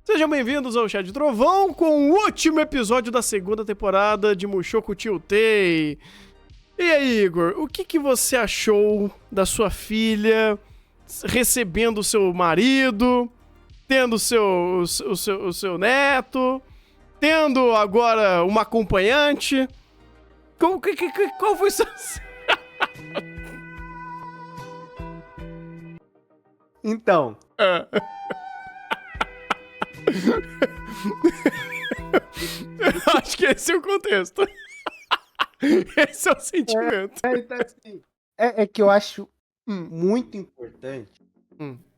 Sejam bem-vindos ao Chá de Trovão com o último episódio da segunda temporada de Mushoku Tensei. E aí, Igor, o que você achou da sua filha recebendo o seu marido, tendo o seu neto, tendo agora uma acompanhante? Qual foi sua... Então... Acho que esse é o contexto. Esse é o sentimento. Então, assim, é que eu acho muito importante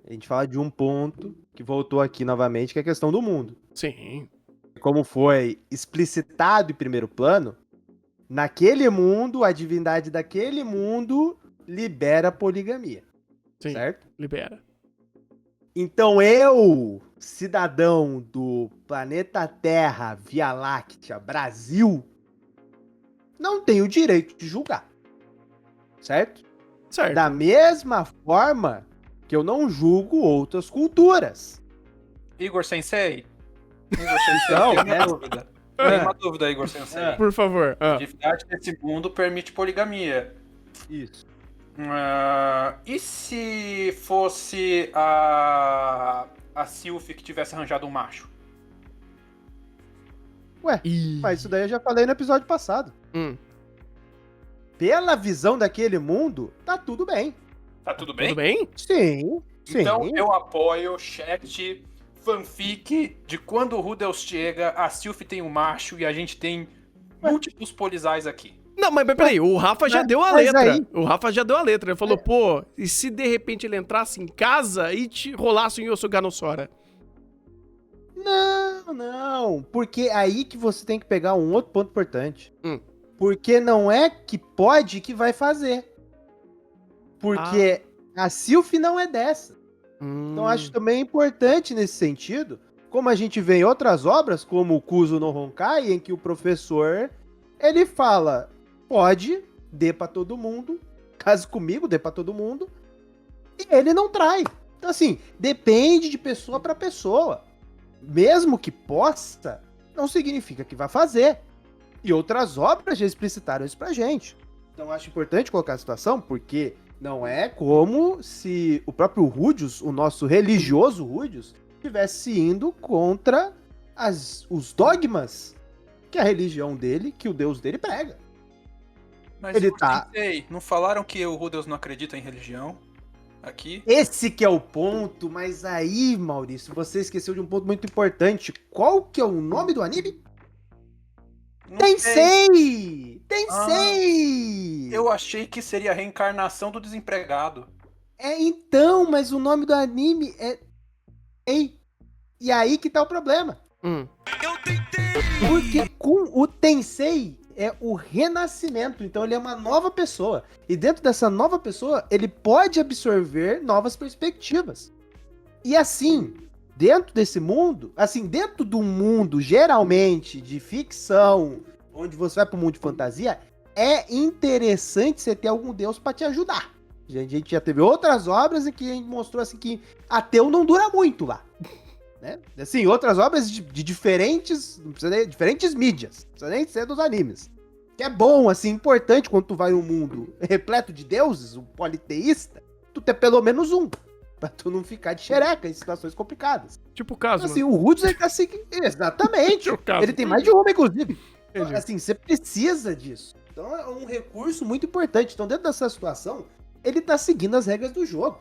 a gente falar de um ponto que voltou aqui novamente, que é a questão do mundo. Sim. Como foi explicitado em primeiro plano, naquele mundo, a divindade daquele mundo libera a poligamia. Sim, certo? libera. Então eu, cidadão do planeta Terra, Via Láctea, Brasil, não tenho o direito de julgar. Certo? Certo. Da mesma forma que eu não julgo outras culturas. Igor Sensei? Igor Sensei, Não, tem uma dúvida. Tem uma dúvida, Igor Sensei. Por favor. A divindade desse mundo permite poligamia. Isso. E se fosse a Sylph que tivesse arranjado um macho? Ué, mas isso daí eu já falei no episódio passado. Pela visão daquele mundo, tá tudo bem. Tá tudo bem? Tudo bem? Sim, sim. Então eu apoio chat fanfic de quando o Rudels chega, a Sylph tem um macho e a gente tem múltiplos polisais aqui. Não, mas peraí, o Rafa já deu a mas letra. aí- O Rafa já deu a letra. Ele falou, pô, e se de repente ele entrasse em casa e te rolasse um Yosuganosora? Não. Porque aí que você tem que pegar um outro ponto importante. Hum. Porque não é que pode que vai fazer. Porque a Sylph não é dessa. Então acho também importante nesse sentido, como a gente vê em outras obras, como o Kuzo no Honkai, em que o professor, ele fala, pode, dê pra todo mundo, case comigo, dê pra todo mundo, e ele não trai. Então assim, depende de pessoa pra pessoa. Mesmo que possa, não significa que vai fazer. E outras obras já explicitaram isso pra gente. Então acho importante colocar a situação, porque não é como se o próprio Rudius, o nosso religioso Rudius, estivesse indo contra os dogmas que a religião dele, que o Deus dele prega. Mas Ele Igor tá- Sensei, não falaram que o Rudels não acredita em religião? Aqui? Esse que é o ponto, mas aí, Maurício, você esqueceu de um ponto muito importante. Qual que é o nome do anime? Não sei. Tensei! Eu achei que seria a reencarnação do desempregado. Então, mas o nome do anime é... Ei, e aí que tá o problema. Porque com o Tensei é o renascimento, então ele é uma nova pessoa. E dentro dessa nova pessoa, ele pode absorver novas perspectivas. E assim, dentro desse mundo, assim, dentro do mundo geralmente de ficção, onde você vai pro mundo de fantasia, é interessante você ter algum deus pra te ajudar. A gente já teve outras obras em que a gente mostrou assim que ateu não dura muito lá. Né? Assim, outras obras de diferentes, não precisa nem, diferentes mídias, não precisa nem ser dos animes. Que é bom, assim, importante quando tu vai num mundo repleto de deuses, um politeísta, tu ter pelo menos um, pra tu não ficar de xereca em situações complicadas. Tipo o caso. Então, assim, o Rudius, ele tá seguindo, exatamente, O caso. ele tem mais de uma, inclusive. Então, Entendi. assim, você precisa disso. Então, é um recurso muito importante. Então, dentro dessa situação, ele tá seguindo as regras do jogo.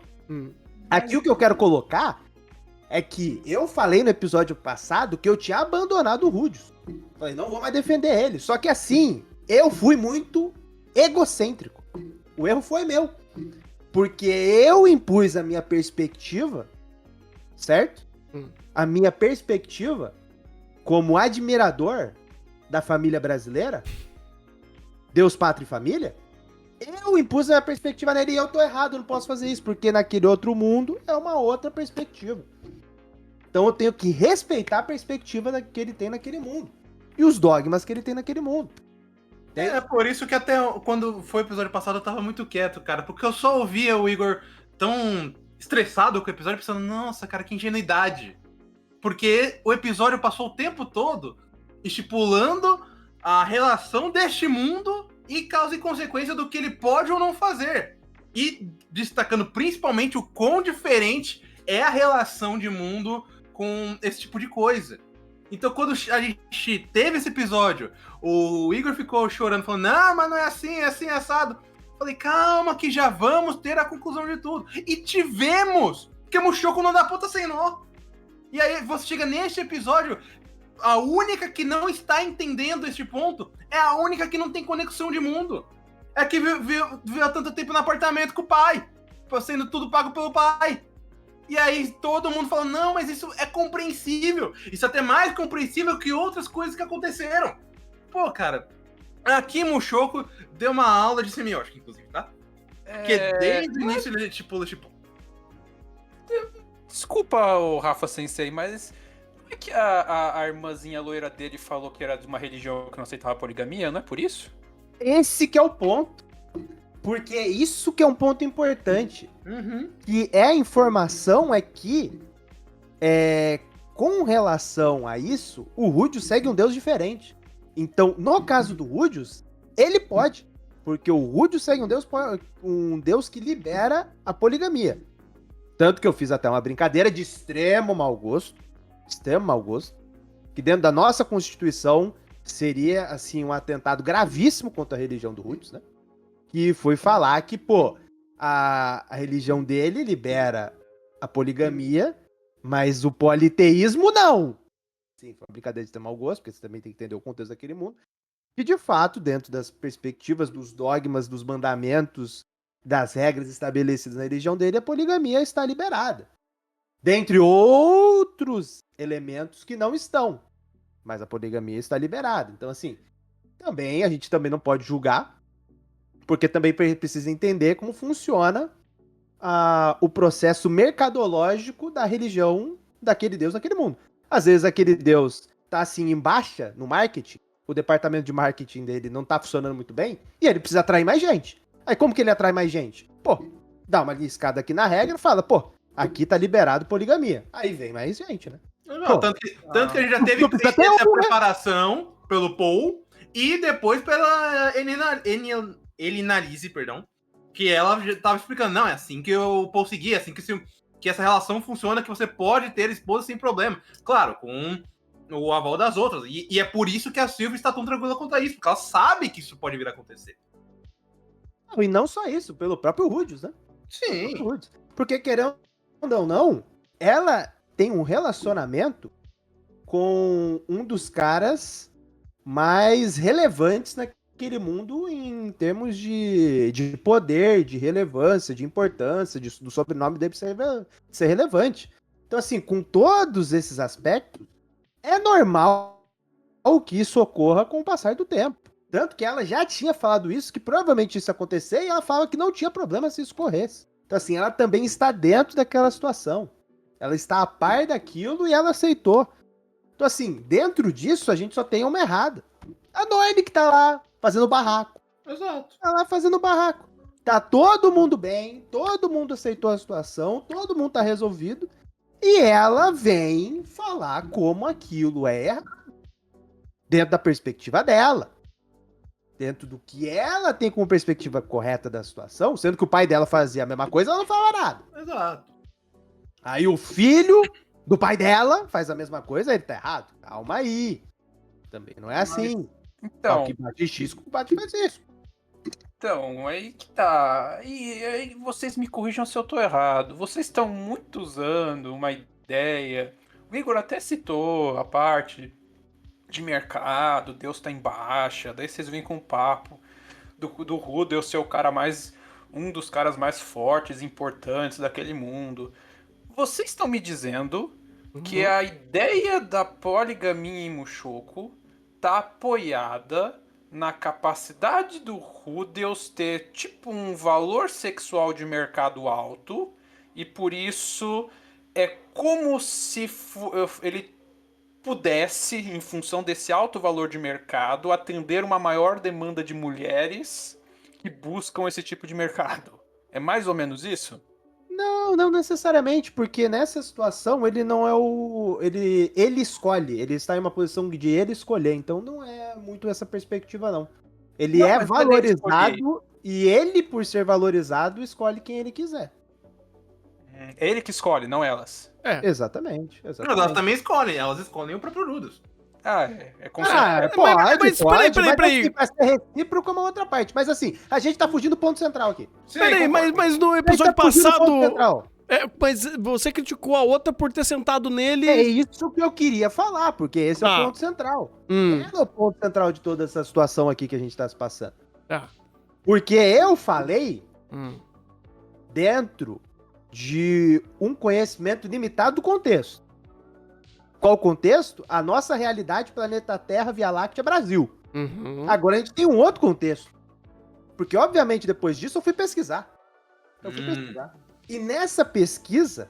Aqui o que eu quero colocar é que eu falei no episódio passado que eu tinha abandonado o Rudius. Falei, não vou mais defender ele. Só que assim, eu fui muito egocêntrico. O erro foi meu. Porque eu impus a minha perspectiva, certo? A minha perspectiva como admirador da família brasileira, Deus, Pátria e Família, eu impus a minha perspectiva nele e eu tô errado, eu não posso fazer isso, porque naquele outro mundo é uma outra perspectiva. Então eu tenho que respeitar a perspectiva que ele tem naquele mundo. E os dogmas que ele tem naquele mundo. É por isso que até quando foi o episódio passado eu tava muito quieto, cara. Porque eu só ouvia o Igor tão estressado com o episódio, pensando, nossa, cara, que ingenuidade. porque o episódio passou o tempo todo estipulando a relação deste mundo e causa e consequência do que ele pode ou não fazer. E destacando principalmente o quão diferente é a relação de mundo com esse tipo de coisa. Então, quando a gente teve esse episódio, o Igor ficou chorando, falando, não, mas não é assim, assado. Falei, calma que já vamos ter a conclusão de tudo. E tivemos! Porque Mushoku não dá ponta sem nó. E aí você chega neste episódio, a única que não está entendendo este ponto é a única que não tem conexão de mundo. É que viveu tanto tempo no apartamento com o pai, sendo tudo pago pelo pai. E aí todo mundo fala, não, mas isso é compreensível. Isso é até mais compreensível que outras coisas que aconteceram. Pô, cara, aqui Mushoku deu uma aula de semiótica, inclusive, tá? Porque desde o início ele tipo... Desculpa, o Rafa Sensei, mas não é que a irmãzinha loira dele falou que era de uma religião que não aceitava poligamia? Não é por isso? Esse que é o ponto. Porque é isso que é um ponto importante. Que é a informação é que, com relação a isso, o Rudius segue um deus diferente. Então, no caso do Rudius, ele pode. Porque o Rudius segue um deus que libera a poligamia. Tanto que eu fiz até uma brincadeira de extremo mau gosto. Que dentro da nossa Constituição seria, assim, um atentado gravíssimo contra a religião do Rudius, né? Que foi falar que, pô, a religião dele libera a poligamia, mas o politeísmo não. Sim, foi uma brincadeira de ter mau gosto, porque você também tem que entender o contexto daquele mundo. E, de fato, dentro das perspectivas, dos dogmas, dos mandamentos, das regras estabelecidas na religião dele, a poligamia está liberada. Dentre outros elementos que não estão. Mas a poligamia está liberada. Então, assim, a gente também não pode julgar, porque também precisa entender como funciona o processo mercadológico da religião daquele Deus naquele mundo. Às vezes aquele Deus tá assim em baixa no marketing, o departamento de marketing dele não tá funcionando muito bem, e ele precisa atrair mais gente. Aí como que ele atrai mais gente? Pô, dá uma liscada aqui na regra e fala, pô, aqui tá liberado poligamia. Aí vem mais gente, né? Não, tanto que a gente já teve essa preparação pelo Paul e depois pela Elinalise, perdão, que ela já tava explicando, não, é assim que o Paul seguia, é assim que essa relação funciona, que você pode ter esposa sem problema. Claro, com o aval das outras. E é por isso que a Sylvie está tão tranquila quanto a isso, porque ela sabe que isso pode vir a acontecer. E não só isso, pelo próprio Rudius, né? Sim. Porque, querendo ou não, ela tem um relacionamento com um dos caras mais relevantes naquele mundo em termos de poder, de relevância, de importância, do sobrenome dele ser relevante. Então, assim, com todos esses aspectos, é normal que isso ocorra com o passar do tempo. Tanto que ela já tinha falado isso, que provavelmente isso ia acontecer, e ela falava que não tinha problema se isso corresse. Então, assim, ela também está dentro daquela situação. Ela está a par daquilo e ela aceitou. Então, assim, dentro disso, a gente só tem uma errada. A Noelle que tá lá fazendo barraco. Exato. Tá lá fazendo barraco. Tá todo mundo bem, todo mundo aceitou a situação, todo mundo tá resolvido. E ela vem falar como aquilo é errado. Dentro da perspectiva dela. Dentro do que ela tem como perspectiva correta da situação, sendo que o pai dela fazia a mesma coisa, ela não falava nada. Exato. Aí o filho do pai dela faz a mesma coisa, ele tá errado. Calma aí. Também não é assim. Então, que bate X, que bate faz isso. Então, aí que tá. E aí vocês me corrijam se eu tô errado. Vocês estão muito usando uma ideia. O Igor até citou a parte de mercado, Deus tá em baixa. Daí vocês vêm com o papo do Rudel ser o cara mais. Um dos caras mais fortes, importantes daquele mundo. Vocês estão me dizendo que a ideia da poligamia em Mushoku tá apoiada na capacidade do Rudeus ter tipo um valor sexual de mercado alto e por isso é como se ele pudesse, em função desse alto valor de mercado, atender uma maior demanda de mulheres que buscam esse tipo de mercado. É mais ou menos isso? Não necessariamente, porque nessa situação ele não é o. Ele escolhe, ele está em uma posição de ele escolher, então não é muito essa perspectiva, não. Ele Não, é mas não é nem escolher. valorizado e ele, por ser valorizado, escolhe quem ele quiser. É ele que escolhe, não elas. Exatamente. Mas elas também escolhem, elas escolhem o próprio Rudels. É como Pode, peraí. Vai ser recíproco uma outra parte. Mas assim, a gente tá fugindo do ponto central aqui. Peraí, mas no A gente episódio tá fugindo do ponto passado. central. Mas você criticou a outra por ter sentado nele. É isso que eu queria falar, porque esse é o ponto central. É o ponto central de toda essa situação aqui que a gente tá se passando. Porque eu falei dentro de um conhecimento limitado do contexto. Qual o contexto? A nossa realidade, planeta Terra, Via Láctea, Brasil. Agora a gente tem um outro contexto. Porque, obviamente, depois disso eu fui pesquisar. E nessa pesquisa,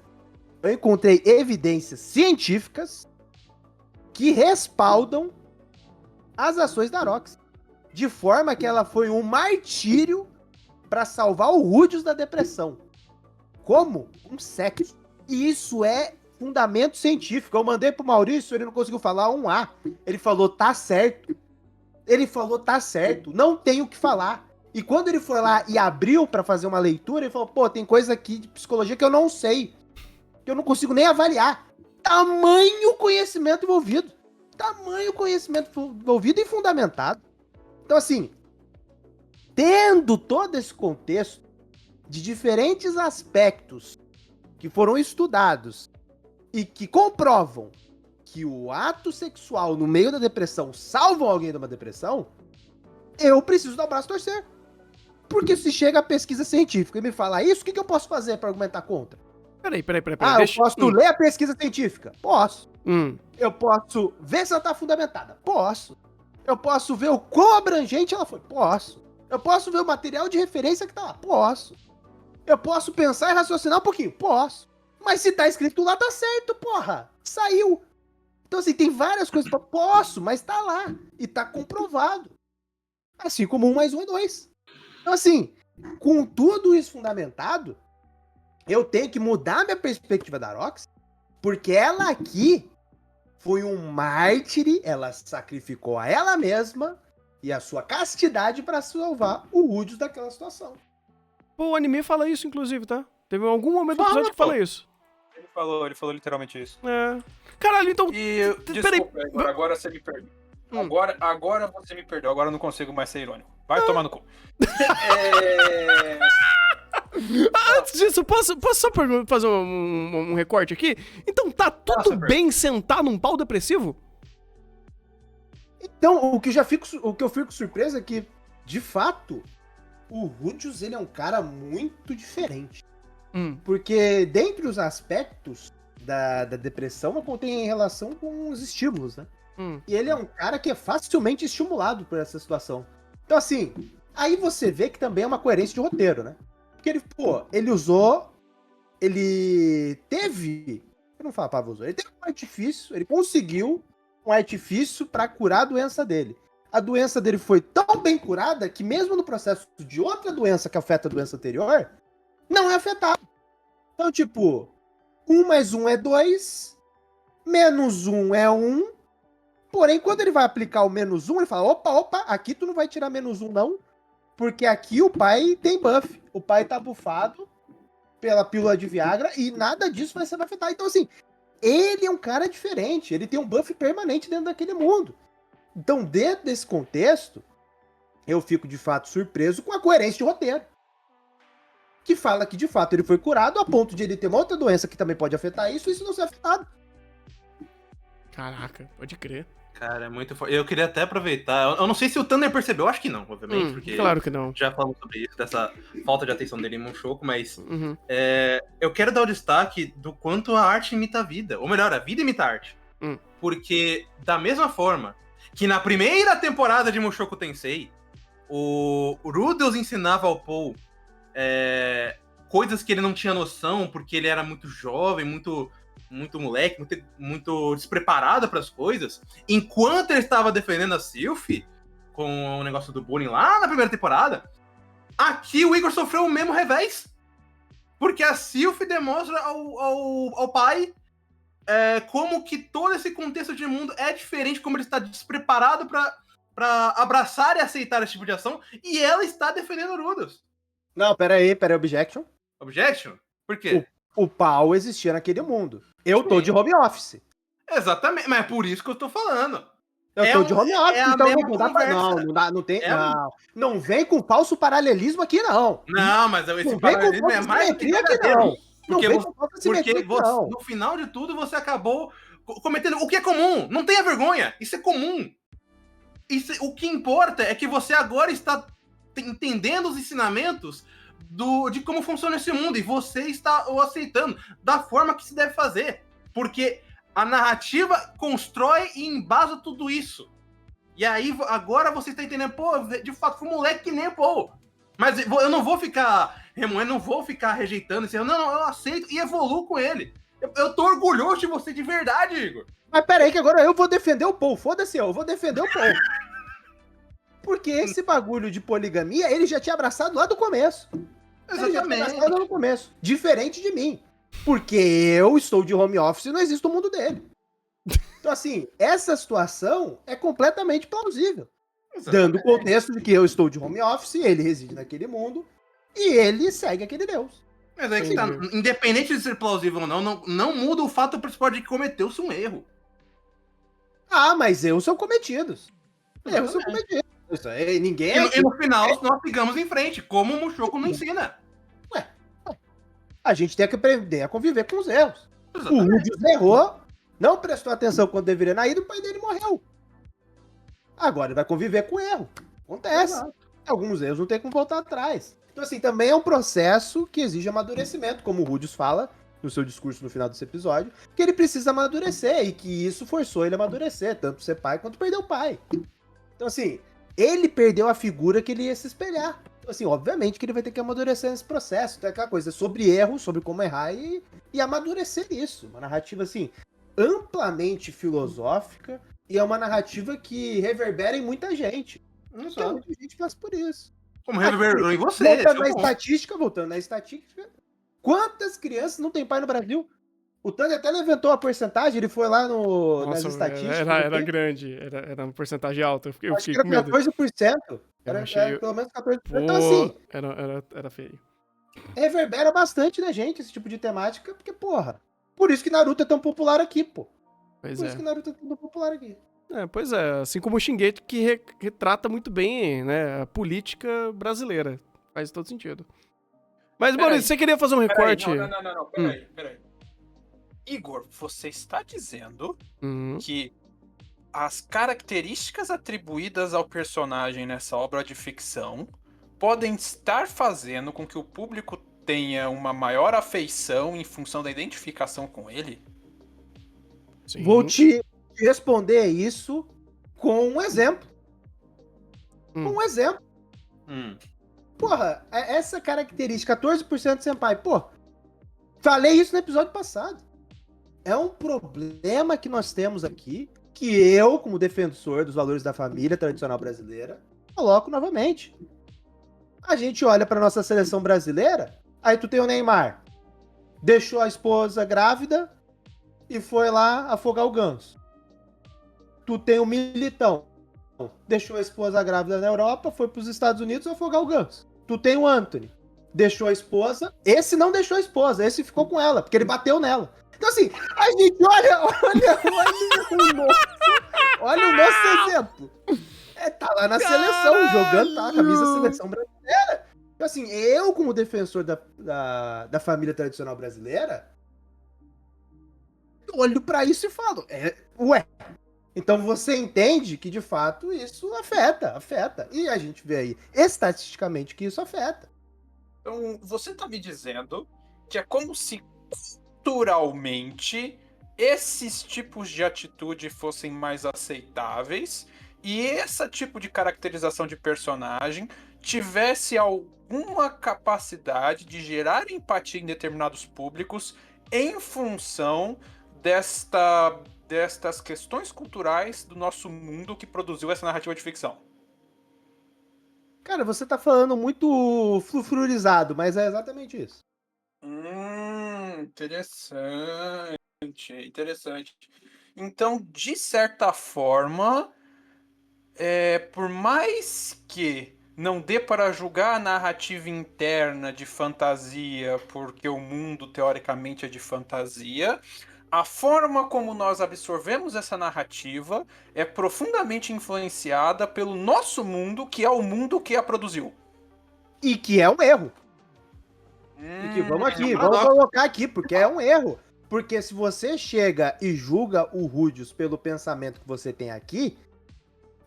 eu encontrei evidências científicas que respaldam as ações da Roxy. De forma que ela foi um martírio para salvar o Rudeus da depressão. Como? Um sexo. E isso é fundamento científico. Eu mandei pro Maurício, ele não conseguiu falar um A. Ele falou, tá certo. Não tem o que falar. E quando ele foi lá e abriu pra fazer uma leitura, ele falou, pô, tem coisa aqui de psicologia que eu não sei. Que eu não consigo nem avaliar. Tamanho conhecimento envolvido. E fundamentado. Então, assim, tendo todo esse contexto de diferentes aspectos que foram estudados e que comprovam que o ato sexual no meio da depressão salva alguém de uma depressão, eu preciso dar o braço a torcer. Porque se chega a pesquisa científica e me fala isso, o que eu posso fazer para argumentar contra? Peraí. Eu posso ler a pesquisa científica? Posso. Eu posso ver se ela tá fundamentada? Posso. Eu posso ver o quão abrangente ela foi? Posso. Eu posso ver o material de referência que tá lá? Posso. Eu posso pensar e raciocinar um pouquinho? Posso. Mas se tá escrito lá, tá certo, porra. Saiu. Então, assim, tem várias coisas pra... Posso, mas tá lá. E tá comprovado. Assim como 1 mais 1 é 2. Então, assim, com tudo isso fundamentado, eu tenho que mudar minha perspectiva da Roxy, porque ela aqui foi um mártir, ela sacrificou a ela mesma e a sua castidade pra salvar o Rudeus daquela situação. Pô, o anime fala isso, inclusive, tá? Teve algum momento do episódio que fala isso. Ele falou literalmente isso. Caralho, então... Desculpa, agora você me perdeu. Agora você me perdeu, agora eu não consigo mais ser irônico. Vai tomar no cu. Antes disso, posso só fazer um recorte aqui? Então tá tudo bem sentar num pau depressivo? Então, o que eu fico surpreso é que, de fato, o Rudeus, ele é um cara muito diferente. Porque, dentre os aspectos da depressão, tem relação com os estímulos, né? E ele é um cara que é facilmente estimulado por essa situação. Então, assim, aí você vê que também é uma coerência de roteiro, né? Porque ele teve, eu não falo a palavra usou, ele teve um artifício, ele conseguiu um artifício pra curar a doença dele. A doença dele foi tão bem curada que mesmo no processo de outra doença que afeta a doença anterior, não é afetado. Então, tipo, 1 mais 1 é 2, menos 1 é 1, porém, quando ele vai aplicar o menos 1, ele fala, opa, aqui tu não vai tirar menos 1 não, porque aqui o pai tem buff, o pai tá bufado pela pílula de Viagra e nada disso vai ser afetar. Então, assim, ele é um cara diferente, ele tem um buff permanente dentro daquele mundo. Então, dentro desse contexto, eu fico de fato surpreso com a coerência de roteiro. Que fala que de fato ele foi curado a ponto de ele ter uma outra doença que também pode afetar isso e isso não ser afetado. Caraca, pode crer. Cara, é muito forte. Eu queria até aproveitar. Eu não sei se o Thunder percebeu, acho que não, obviamente. Porque claro que não. Já falamos sobre isso, dessa falta de atenção dele em Mushoku, mas eu quero dar o destaque do quanto a arte imita a vida. Ou melhor, a vida imita a arte. Porque, da mesma forma que na primeira temporada de Mushoku Tensei, o Rudeus ensinava ao Paul coisas que ele não tinha noção, porque ele era muito jovem, muito moleque, muito despreparado para as coisas, enquanto ele estava defendendo a Sylphie com o negócio do bullying lá na primeira temporada, aqui o Igor sofreu o mesmo revés. Porque a Sylph demonstra ao pai como que todo esse contexto de mundo é diferente, como ele está despreparado pra abraçar e aceitar esse tipo de ação, e ela está defendendo o Rudolph. Não, peraí, objection. Objection? Por quê? O pau existia naquele mundo. Eu tô de home office. Exatamente, mas é por isso que eu tô falando. Eu tô de home office, então mesma não dá pra... conversa. Não tem... Não vem com falso paralelismo aqui, não. Não, mas esse Não vem com paralelismo é falsa mais do que simetria aqui, verdadeiro. não. Não vem com falsa simetria aqui, não. No final de tudo, você acabou cometendo o que é comum. Não tenha vergonha. Isso é comum. O que importa é que você agora está entendendo os ensinamentos de como funciona esse mundo, e você está o aceitando da forma que se deve fazer. Porque a narrativa constrói e embasa tudo isso. E aí, agora você está entendendo, pô, de fato, fui um moleque que nem o Paul. Mas eu não vou ficar remoendo, não vou ficar rejeitando esse erro. Não, eu aceito e evoluo com ele. Eu tô orgulhoso de você de verdade, Igor. Mas peraí que agora eu vou defender o Paul. Foda-se, eu vou defender o Paul. Porque esse bagulho de poligamia, ele já tinha abraçado lá do começo. Exatamente. Lá no começo. Diferente de mim. Porque eu estou de home office e não existe o mundo dele. Então, assim, essa situação é completamente plausível. Exatamente. Dando o contexto de que eu estou de home office, ele reside naquele mundo e ele segue aquele Deus. Mas aí que tá, independente de ser plausível ou não muda o fato principal de que cometeu-se um erro. Ah, mas erros são cometidos. Erros são cometidos. Isso aí, ninguém... E no final, nós sigamos em frente, como o Mushoku não ensina. A gente tem que aprender a conviver com os erros. Exatamente. O Rudius errou, não prestou atenção quando deveria na ida, o pai dele morreu. Agora ele vai conviver com o erro. Acontece. Exato. Alguns erros não tem como voltar atrás. Então, assim, também é um processo que exige amadurecimento, como o Rudius fala no seu discurso no final desse episódio, que ele precisa amadurecer e que isso forçou ele a amadurecer, tanto ser pai quanto perder o pai. Então, assim, ele perdeu a figura que ele ia se espelhar. Então, assim, obviamente que ele vai ter que amadurecer nesse processo. Então, é aquela coisa sobre erro, sobre como errar e amadurecer isso. Uma narrativa, assim, amplamente filosófica e é uma narrativa que reverbera em muita gente. Porque muita gente passa por isso. Como reverberou em você. Voltando na estatística, quantas crianças não tem pai no Brasil? O Tang até levantou a porcentagem, ele foi lá nas estatísticas. Era grande, era uma porcentagem alta. Eu fiquei acho que era com medo. 14%. Era pelo menos 14%. Então, assim, era feio. reverbera bastante na gente esse tipo de temática, porque, porra, por isso que Naruto é tão popular aqui, pô. Pois Por isso que Naruto é tão popular aqui. Pois é, assim como o Shingeki, que retrata muito bem, né, a política brasileira. Faz todo sentido. Mas, Maurício, você queria fazer um recorte? Não, peraí. Igor, você está dizendo que as características atribuídas ao personagem nessa obra de ficção podem estar fazendo com que o público tenha uma maior afeição em função da identificação com ele? Sim. Vou te responder isso com um exemplo. Com um exemplo. Porra, essa característica, 14% de senpai, pô, falei isso no episódio passado. É um problema que nós temos aqui, que eu, como defensor dos valores da família tradicional brasileira, coloco novamente. A gente olha pra nossa seleção brasileira, aí tu tem o Neymar, deixou a esposa grávida e foi lá afogar o ganso. Tu tem o Militão, deixou a esposa grávida na Europa, foi pros Estados Unidos afogar o ganso. Tu tem o Anthony, deixou a esposa, esse não deixou a esposa, esse ficou com ela, porque ele bateu nela. Então, assim, a gente olha o nosso exemplo. Tá lá na seleção, jogando, tá? A camisa da seleção brasileira. Então, assim, eu, como defensor da família tradicional brasileira, olho pra isso e falo, então você entende que, de fato, isso afeta. E a gente vê aí, estatisticamente, que isso afeta. Então, você tá me dizendo que é como se culturalmente esses tipos de atitude fossem mais aceitáveis e esse tipo de caracterização de personagem tivesse alguma capacidade de gerar empatia em determinados públicos em função destas questões culturais do nosso mundo que produziu essa narrativa de ficção. Cara, você tá falando muito flufurizado, mas é exatamente isso. Interessante, interessante. Então, de certa forma, por mais que não dê para julgar a narrativa interna de fantasia, porque o mundo teoricamente é de fantasia, a forma como nós absorvemos essa narrativa é profundamente influenciada pelo nosso mundo, que é o mundo que a produziu. E que é um erro. E que vamos colocar aqui, porque é um erro. Porque se você chega e julga o Rudius pelo pensamento que você tem aqui,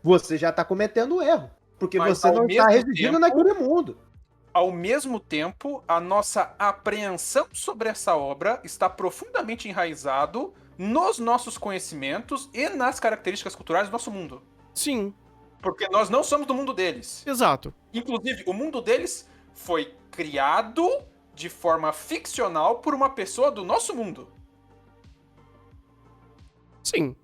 você já tá cometendo um erro. Porque Mas, você ao não está mesmo residindo tempo- naquele mundo. Ao mesmo tempo, a nossa apreensão sobre essa obra está profundamente enraizado nos nossos conhecimentos e nas características culturais do nosso mundo. Sim, Porque nós não somos do mundo deles. exato. Inclusive, o mundo deles foi criado de forma ficcional por uma pessoa do nosso mundo. Sim.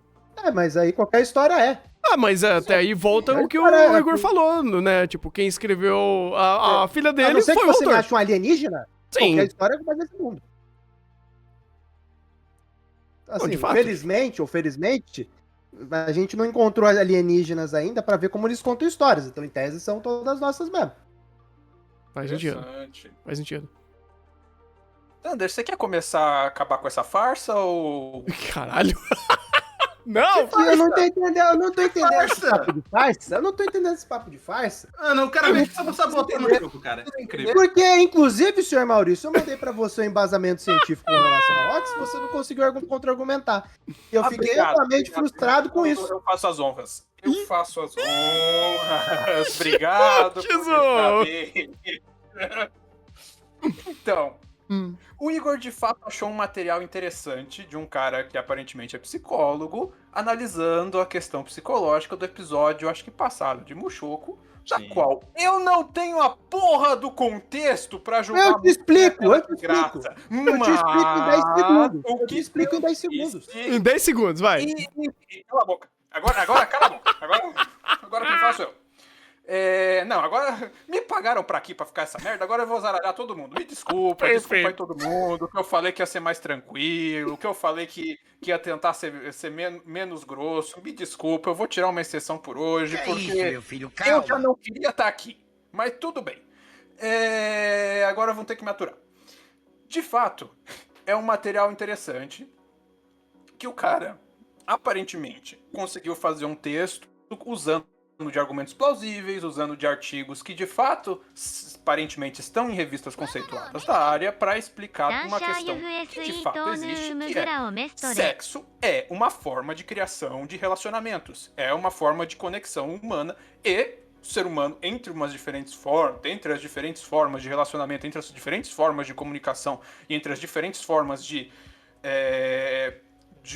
Mas aí qualquer história é. Ah, mas até aí volta o que o Igor falou, né? Tipo, quem escreveu a filha A dele não ser foi que o você me autor. ache um alienígena, Sim. qualquer história vai desse mundo. Assim, de fato. felizmente ou felizmente, a gente não encontrou alienígenas ainda pra ver como eles contam histórias. Então, em tese, são todas nossas mesmo. Faz sentido. Interessante. Faz sentido. Thunder, você quer começar a acabar com essa farsa ou... Caralho. Não! Eu não tô entendendo esse Farsa? papo de farsa. Eu não tô entendendo esse papo de farsa. Mano, o cara vem só sabotando o jogo, cara. Isso é incrível. Porque, inclusive, senhor Maurício, eu mandei pra você o embasamento científico com relação ao Ox, você não conseguiu contra-argumentar. Eu fiquei Obrigado, realmente obrigado. frustrado com isso. Eu faço as honras. Eu faço as honras. Obrigado. Tesouro. Então, o Igor de fato achou um material interessante de um cara que aparentemente é psicólogo, analisando a questão psicológica do episódio, acho que passado, de Mushoku, da Sim. qual eu não tenho a porra do contexto pra julgar. Eu te explico, ela eu te de explico. graça. Eu te explico em 10 segundos. O Eu te que explico em 10 eu segundos. disse- Em 10 segundos, vai. Cala a boca. Agora cala a boca. Agora quem faço eu. Não, agora me pagaram pra aqui pra ficar essa merda, agora eu vou zaralhar todo mundo. Me desculpa, Perfeito. desculpa aí todo mundo, que eu falei que ia ser mais tranquilo, que eu falei que ia tentar ser menos grosso. Me desculpa, eu vou tirar uma exceção por hoje, porque meu filho, eu já não queria estar aqui. Mas tudo bem. Agora vão ter que me aturar. De fato, é um material interessante que o cara, aparentemente, conseguiu fazer um texto usando de argumentos plausíveis, usando de artigos que de fato aparentemente estão em revistas conceituadas da área para explicar uma questão que de fato existe, que é sexo é uma forma de criação de relacionamentos, é uma forma de conexão humana e o ser humano entre as diferentes formas de relacionamento, entre as diferentes formas de comunicação e entre as diferentes formas de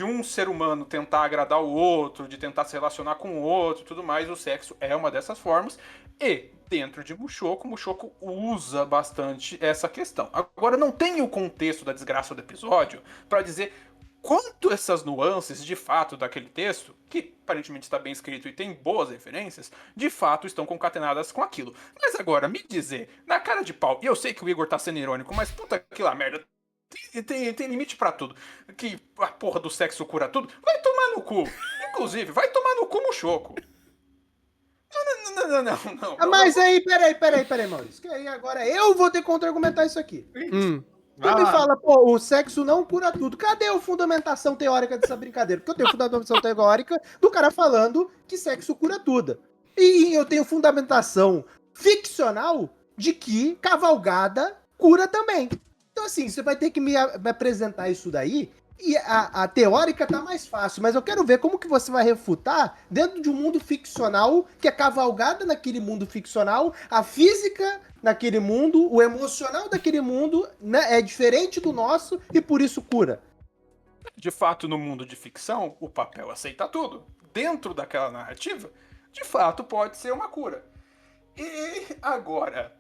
um ser humano tentar agradar o outro, de tentar se relacionar com o outro e tudo mais, o sexo é uma dessas formas. E dentro de Mushoku usa bastante essa questão. Agora, não tem o contexto da desgraça do episódio para dizer quanto essas nuances, de fato, daquele texto, que aparentemente está bem escrito e tem boas referências, de fato estão concatenadas com aquilo. Mas agora, me dizer, na cara de pau, e eu sei que o Igor tá sendo irônico, mas puta que lá merda, tem limite pra tudo. Que a porra do sexo cura tudo. Vai tomar no cu. Inclusive, vai tomar no cu Mushoku. Não. Mas aí, peraí, Maurício. Que aí agora eu vou ter que contra-argumentar isso aqui. Tu me fala, pô, o sexo não cura tudo. Cadê a fundamentação teórica dessa brincadeira? Porque eu tenho fundamentação teórica do cara falando que sexo cura tudo. E eu tenho fundamentação ficcional de que cavalgada cura também. Então, assim, você vai ter que me apresentar isso daí, e a teórica tá mais fácil, mas eu quero ver como que você vai refutar dentro de um mundo ficcional, que é cavalgada naquele mundo ficcional, a física naquele mundo, o emocional daquele mundo, né, é diferente do nosso e por isso cura. De fato, no mundo de ficção, o papel aceita tudo. Dentro daquela narrativa, de fato, pode ser uma cura. E agora,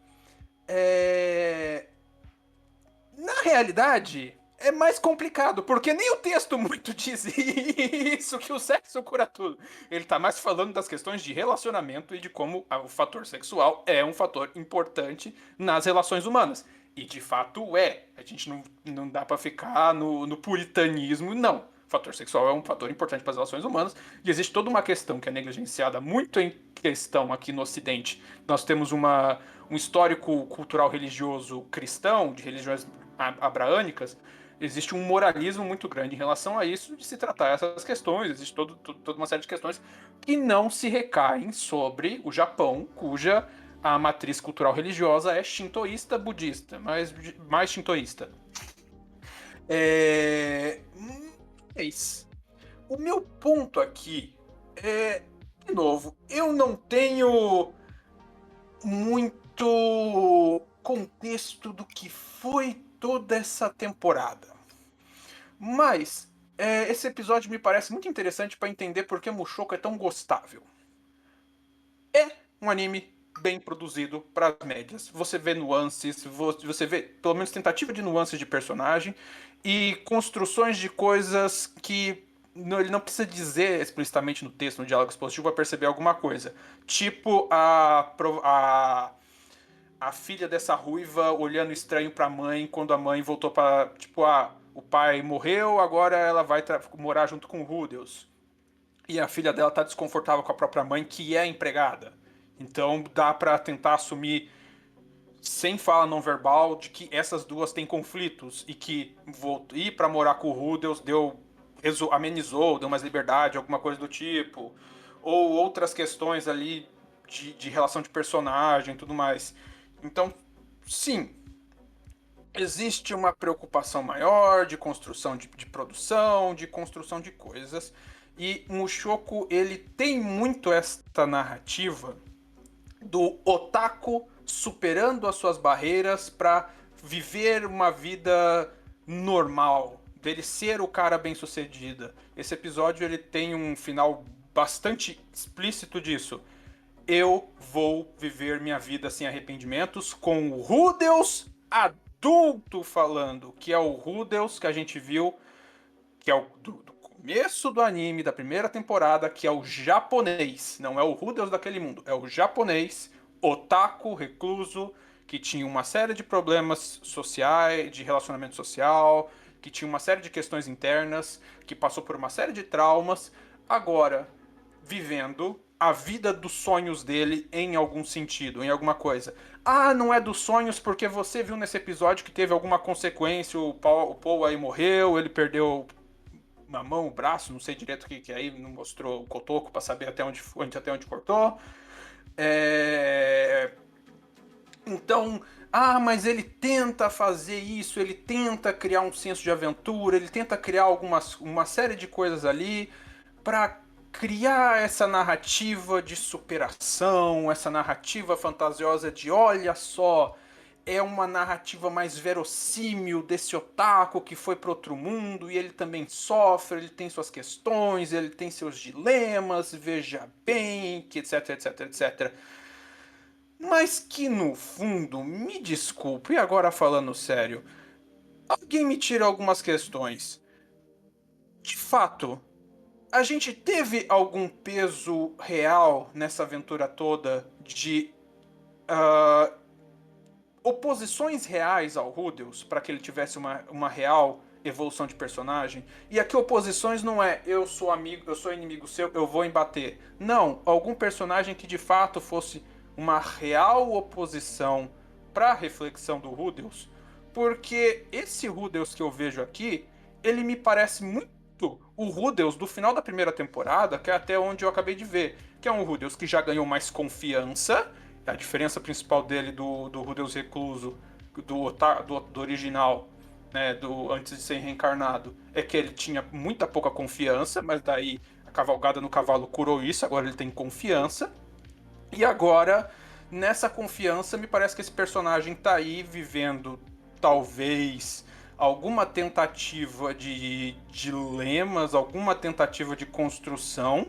na realidade, é mais complicado, porque nem o texto muito diz isso, que o sexo cura tudo. Ele tá mais falando das questões de relacionamento e de como o fator sexual é um fator importante nas relações humanas. E de fato é. A gente não dá pra ficar no puritanismo, não. O fator sexual é um fator importante para as relações humanas e existe toda uma questão que é negligenciada muito em questão aqui no Ocidente. Nós temos um histórico cultural religioso cristão, de religiões abraânicas. Existe um moralismo muito grande em relação a isso, de se tratar essas questões. Existe toda uma série de questões que não se recaem sobre o Japão, cuja a matriz cultural religiosa é shintoísta budista, mas mais shintoísta. O meu ponto aqui é, de novo, eu não tenho muito contexto do que foi toda essa temporada. Mas esse episódio me parece muito interessante para entender por que Mushoku é tão gostável. É um anime bem produzido para as médias. Você vê nuances, você vê pelo menos tentativa de nuances de personagem e construções de coisas que ele não precisa dizer explicitamente no texto, no diálogo expositivo, para perceber alguma coisa. Tipo a filha dessa ruiva olhando estranho pra mãe quando a mãe voltou para tipo, o pai morreu, agora ela vai morar junto com o Rudeus. E a filha dela tá desconfortável com a própria mãe, que é empregada. Então dá pra tentar assumir, sem fala não verbal, de que essas duas têm conflitos e que ir pra morar com o Rudeus amenizou, deu mais liberdade, alguma coisa do tipo. Ou outras questões ali de relação de personagem e tudo mais. Então, sim, existe uma preocupação maior de construção de produção, de construção de coisas. E Mushoku, ele tem muito esta narrativa do otaku superando as suas barreiras para viver uma vida normal, dele ser o cara bem-sucedido. Esse episódio ele tem um final bastante explícito disso. Eu vou viver minha vida sem arrependimentos, com o Rudeus adulto falando, que é o Rudeus que a gente viu, que é o do começo do anime, da primeira temporada, que é o japonês, não é o Rudeus daquele mundo, é o japonês, otaku, recluso, que tinha uma série de problemas sociais, de relacionamento social, que tinha uma série de questões internas, que passou por uma série de traumas, agora vivendo a vida dos sonhos dele em algum sentido, em alguma coisa. Ah, não é dos sonhos porque você viu nesse episódio que teve alguma consequência, o Paul aí morreu, ele perdeu uma mão, o braço, não sei direito o que aí, não mostrou o cotoco pra saber até onde cortou. Então, mas ele tenta fazer isso, ele tenta criar um senso de aventura, ele tenta criar uma série de coisas ali pra criar essa narrativa de superação, essa narrativa fantasiosa de olha só, é uma narrativa mais verossímil desse otaku que foi para outro mundo e ele também sofre, ele tem suas questões, ele tem seus dilemas, veja bem, que etc, etc, etc. Mas que no fundo, me desculpe, e agora falando sério, alguém me tira algumas questões. De fato, a gente teve algum peso real nessa aventura toda de oposições reais ao Rudeus para que ele tivesse uma real evolução de personagem? E aqui oposições não é eu sou inimigo seu, eu vou embater. Não, algum personagem que de fato fosse uma real oposição para a reflexão do Rudeus, porque esse Rudeus que eu vejo aqui, ele me parece muito o Rudeus do final da primeira temporada, que é até onde eu acabei de ver, que é um Rudeus que já ganhou mais confiança. A diferença principal dele do Rudeus recluso, do original, né, antes de ser reencarnado, é que ele tinha muita pouca confiança, mas daí a cavalgada no cavalo curou isso, agora ele tem confiança. E agora, nessa confiança, me parece que esse personagem tá aí vivendo, talvez, alguma tentativa de dilemas, alguma tentativa de construção,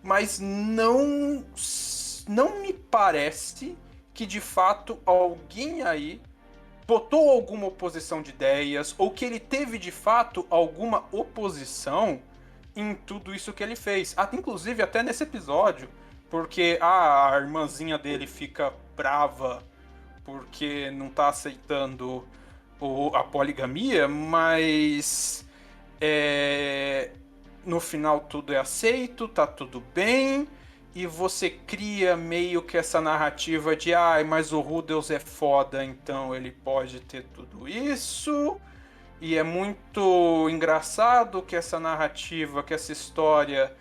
mas não me parece que de fato alguém aí botou alguma oposição de ideias ou que ele teve de fato alguma oposição em tudo isso que ele fez. Inclusive até nesse episódio, porque a irmãzinha dele fica brava porque não tá aceitando a poligamia, mas no final tudo é aceito, tá tudo bem, e você cria meio que essa narrativa de mas o Rudels é foda, então ele pode ter tudo isso. E é muito engraçado que essa narrativa, que essa história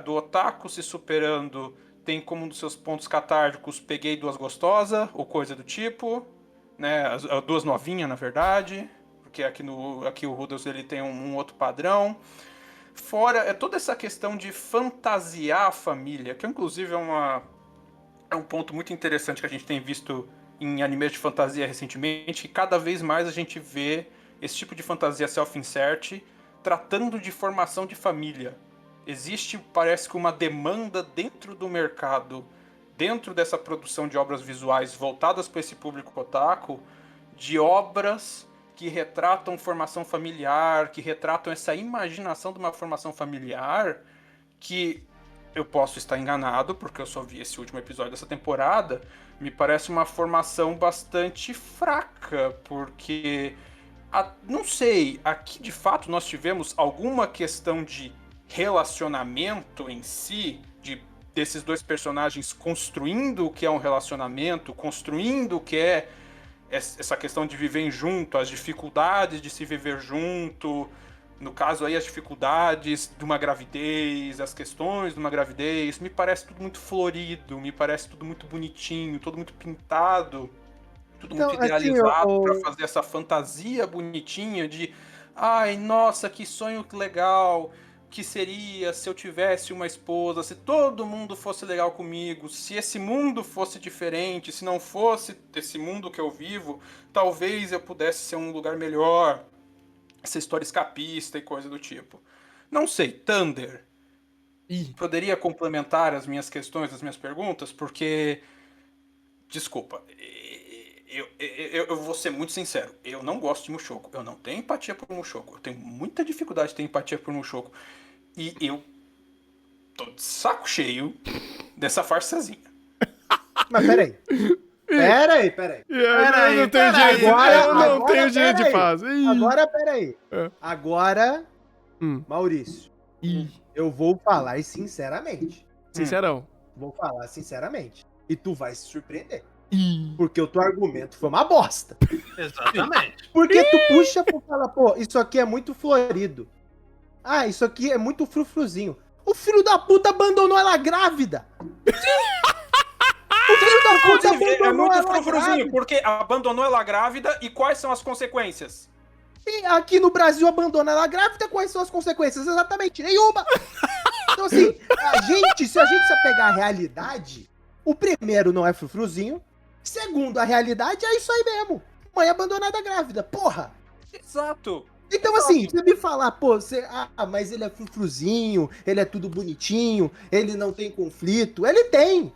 do otaku se superando tem como um dos seus pontos catárticos peguei duas gostosas, ou coisa do tipo, né? As duas novinhas, na verdade, porque aqui o Rudels ele tem um outro padrão. Fora, toda essa questão de fantasiar a família, que inclusive é um ponto muito interessante que a gente tem visto em animes de fantasia recentemente, que cada vez mais a gente vê esse tipo de fantasia self-insert tratando de formação de família. Existe, parece que, uma demanda dentro do mercado, dentro dessa produção de obras visuais voltadas para esse público otaku, de obras que retratam formação familiar, que retratam essa imaginação de uma formação familiar, que eu posso estar enganado, porque eu só vi esse último episódio dessa temporada, me parece uma formação bastante fraca, porque não sei, aqui de fato nós tivemos alguma questão de relacionamento em si, desses dois personagens construindo o que é um relacionamento, construindo o que é essa questão de viver junto, as dificuldades de se viver junto, no caso aí as dificuldades de uma gravidez, as questões de uma gravidez, me parece tudo muito florido, me parece tudo muito bonitinho, tudo muito pintado, tudo muito idealizado para fazer essa fantasia bonitinha de nossa, que sonho legal que seria se eu tivesse uma esposa, se todo mundo fosse legal comigo, se esse mundo fosse diferente, se não fosse esse mundo que eu vivo, talvez eu pudesse ser um lugar melhor, essa história escapista e coisa do tipo. Não sei, Thunder, poderia complementar as minhas questões, as minhas perguntas, porque, desculpa, eu vou ser muito sincero, eu não gosto de Mushoku, eu não tenho empatia por Mushoku, eu tenho muita dificuldade de ter empatia por Mushoku, e eu tô de saco cheio dessa farsazinha. Mas peraí. Eu não tenho jeito, eu não tenho jeito de paz. Agora, peraí. Agora, Maurício, eu vou falar sinceramente. Sincerão. Vou falar sinceramente. E tu vai se surpreender. Porque o teu argumento foi uma bosta. Exatamente. Porque tu puxa pra falar, pô, isso aqui é muito florido. Isso aqui é muito frufruzinho. O filho da puta abandonou ela grávida. O filho da puta abandonou ela frufruzinho, porque abandonou ela grávida e quais são as consequências? E aqui no Brasil abandona ela grávida, quais são as consequências? Exatamente, nenhuma. Então assim, se a gente se apegar à realidade, o primeiro não é frufruzinho, segundo a realidade é isso aí mesmo. Mãe abandonada grávida, porra. Exato. Então assim, você me falar, pô, mas ele é frufruzinho, ele é tudo bonitinho, ele não tem conflito, ele tem.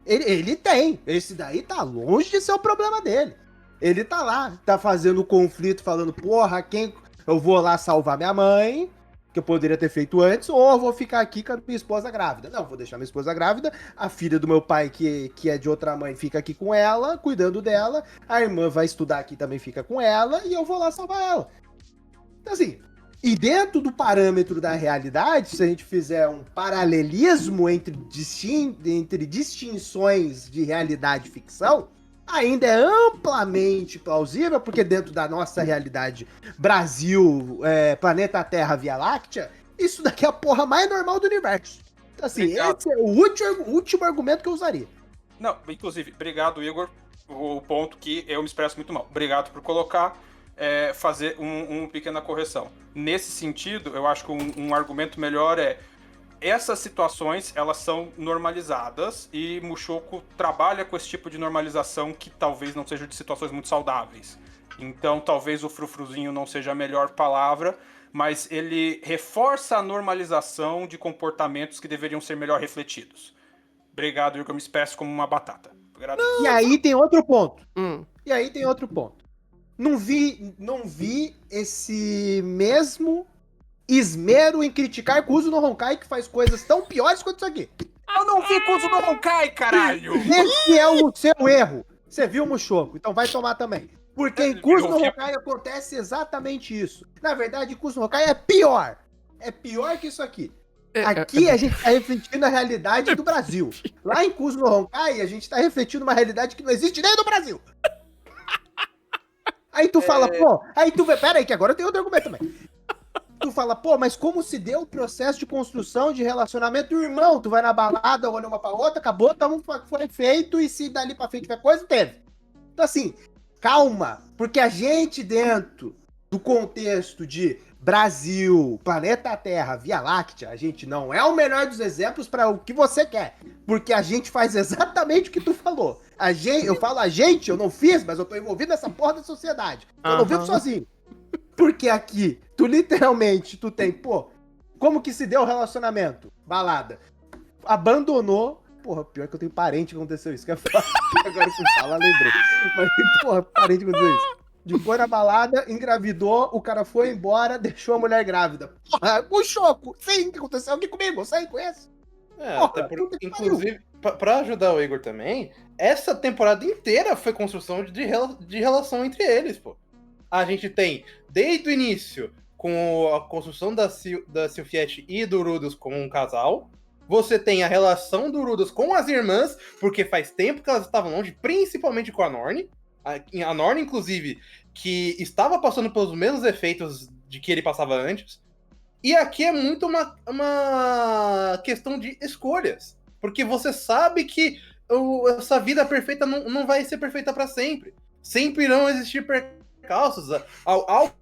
Ele tem. Esse daí tá longe de ser o problema dele. Ele tá lá, tá fazendo conflito, falando, porra, eu vou lá salvar minha mãe, que eu poderia ter feito antes, ou eu vou ficar aqui com a minha esposa grávida. Não, vou deixar minha esposa grávida, a filha do meu pai, que é de outra mãe, fica aqui com ela, cuidando dela, a irmã vai estudar aqui também, fica com ela, e eu vou lá salvar ela. Então assim, e dentro do parâmetro da realidade, se a gente fizer um paralelismo entre distinções de realidade e ficção, ainda é amplamente plausível, porque dentro da nossa realidade Brasil, planeta Terra, Via Láctea, isso daqui é a porra mais normal do universo. Então assim, esse é o último argumento que eu usaria. Não, inclusive, obrigado, Igor, o ponto que eu me expresso muito mal. Obrigado por colocar... fazer uma pequena correção. Nesse sentido, eu acho que um argumento melhor essas situações, elas são normalizadas e Mushoku trabalha com esse tipo de normalização que talvez não seja de situações muito saudáveis. Então, talvez o frufruzinho não seja a melhor palavra, mas ele reforça a normalização de comportamentos que deveriam ser melhor refletidos. Obrigado, Igor, eu me expresso como uma batata. E aí tem outro ponto. Não vi esse mesmo esmero em criticar Kuzu no Honkai, que faz coisas tão piores quanto isso aqui. Eu não vi Kuzu no Honkai, caralho! Esse é o seu erro. Você viu o Mushoku, então vai tomar também. Porque em Kuzu no Hokai acontece exatamente isso. Na verdade, em Kuzu no Hokai é pior. É pior que isso aqui. Aqui a gente tá refletindo a realidade do Brasil. Lá em Kuzu no Honkai, a gente tá refletindo uma realidade que não existe nem no Brasil. Aí tu fala, pô, pera aí, que agora tem outro argumento também. Tu fala, pô, mas como se deu o processo de construção de relacionamento do irmão? Tu vai na balada, olha uma pra outra, acabou, foi feito, e se dali pra frente tiver coisa, teve. Então assim, calma, porque a gente dentro do contexto de Brasil, planeta Terra, Via Láctea, a gente não é o melhor dos exemplos para o que você quer, porque a gente faz exatamente o que tu falou. Eu falo a gente, eu não fiz, mas eu tô envolvido nessa porra da sociedade. Eu não vivo sozinho. Porque aqui, tu literalmente, tu tem, pô, como que se deu o relacionamento? Balada. Abandonou. Porra, pior que eu tenho parente que aconteceu isso. Que agora que fala, lembrei. Mas, porra, parente que aconteceu isso. De foi na balada, engravidou, o cara foi embora, deixou a mulher grávida. Porra, um choco. Sim, o que aconteceu aqui comigo? Você conhece? Porra, até porque, inclusive, pra ajudar o Igor também, essa temporada inteira foi construção de relação entre eles, pô. A gente tem, desde o início, com a construção da Sylphiette e do Rudeus como um casal. Você tem a relação do Rudeus com as irmãs, porque faz tempo que elas estavam longe, principalmente com a Norne. A Norne, inclusive, que estava passando pelos mesmos efeitos de que ele passava antes. E aqui é muito uma questão de escolhas. Porque você sabe que essa vida perfeita não vai ser perfeita para sempre. Sempre irão existir percalços. Algo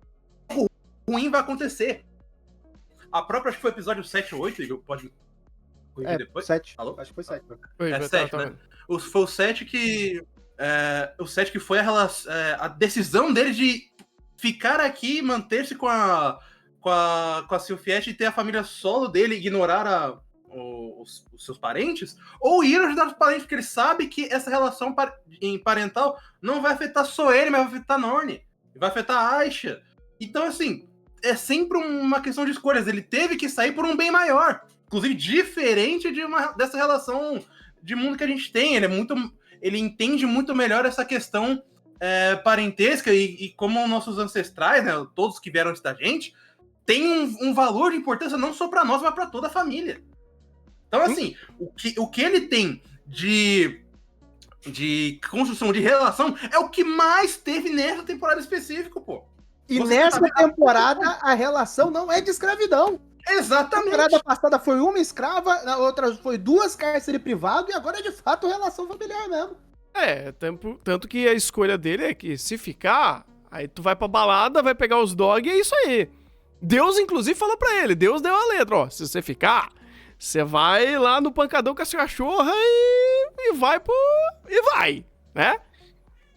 ruim vai acontecer. A própria, acho que foi o episódio 7 ou 8, Igor, pode corrigir depois? 7. Alô? Acho que foi 7. É 7, né? Foi o 7 que... o 7 que foi a decisão dele de ficar aqui e manter-se com a Sylphiette e ter a família solo dele, ignorar os seus parentes, ou ir ajudar os parentes, porque ele sabe que essa relação parental não vai afetar só ele, mas vai afetar a Norne, vai afetar a Aisha. Então, assim, é sempre uma questão de escolhas. Ele teve que sair por um bem maior, inclusive diferente dessa relação de mundo que a gente tem. Ele entende muito melhor essa questão parentesca e como nossos ancestrais, né, todos que vieram antes da gente, tem um valor de importância não só para nós, mas para toda a família. Então, assim, o que ele tem de construção de relação é o que mais teve nessa temporada específica, pô. E nessa temporada, a relação não é de escravidão. Exatamente. Na temporada passada foi uma escrava, na outra foi 2 cárceres privados, e agora é de fato relação familiar mesmo. Tanto que a escolha dele é que se ficar, aí tu vai pra balada, vai pegar os dog e é isso aí. Deus, inclusive, falou pra ele, Deus deu a letra, ó, se você ficar, você vai lá no pancadão com a sua cachorra e vai, né?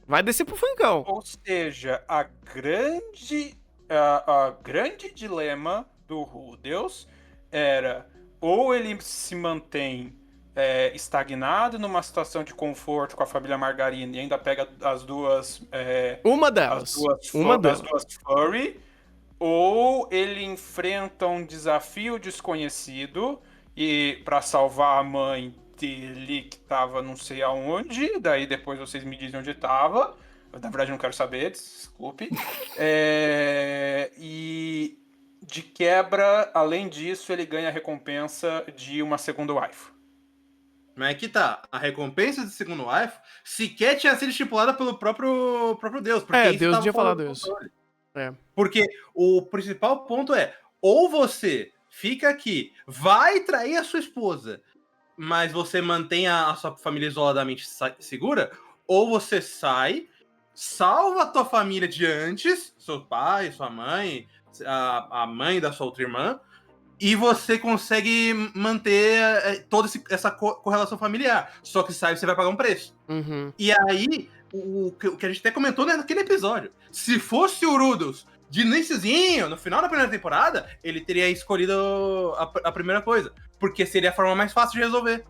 Vai descer pro funkão. Ou seja, a grande dilema do Rudeus era ou ele se mantém estagnado numa situação de conforto com a família Margarina e ainda pega as duas... Uma delas. As duas furry, ou ele enfrenta um desafio desconhecido e para salvar a mãe dele que tava não sei aonde, daí depois vocês me dizem onde tava, na verdade não quero saber, desculpe, e de quebra, além disso, ele ganha a recompensa de uma segunda wife. Mas é que tá, a recompensa de segundo wife sequer tinha sido estipulada pelo próprio Deus. Porque Deus tinha falado isso. Porque o principal ponto é, ou você fica aqui, vai trair a sua esposa, mas você mantém a sua família isoladamente segura, ou você sai, salva a tua família de antes, seu pai, sua mãe, a mãe da sua outra irmã, e você consegue manter toda essa correlação familiar. Só que sai, você vai pagar um preço. Uhum. E aí, o que a gente até comentou naquele episódio, se fosse o Rudeus de iniciozinho, no final da primeira temporada, ele teria escolhido a primeira coisa, porque seria a forma mais fácil de resolver.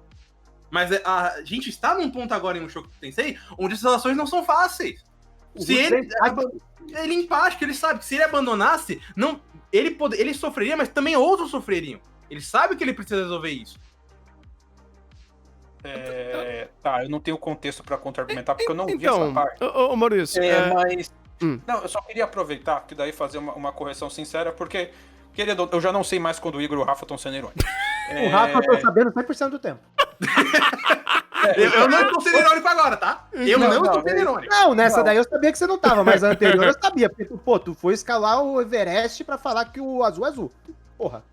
Mas a gente está num ponto agora em Mushoku Tensei onde as relações não são fáceis. Se ele é empático, ele sabe que se ele abandonasse, não, ele sofreria, mas também outros sofreriam. Ele sabe que ele precisa resolver isso. Tá, eu não tenho contexto pra contra-argumentar, porque eu não vi essa Então, parte. ô Maurício, Mas... Não, eu só queria aproveitar, que daí fazer uma correção sincera, porque, querido, eu já não sei mais quando o Igor e o Rafa estão sendo irônicos. O Rafa eu tô sabendo 100% do tempo. Eu não tô sendo irônico agora, tá? Eu não tô sendo irônico. Não, nessa daí eu sabia que você não tava, mas a anterior eu sabia. Porque, pô, tu foi escalar o Everest pra falar que o azul é azul. Porra.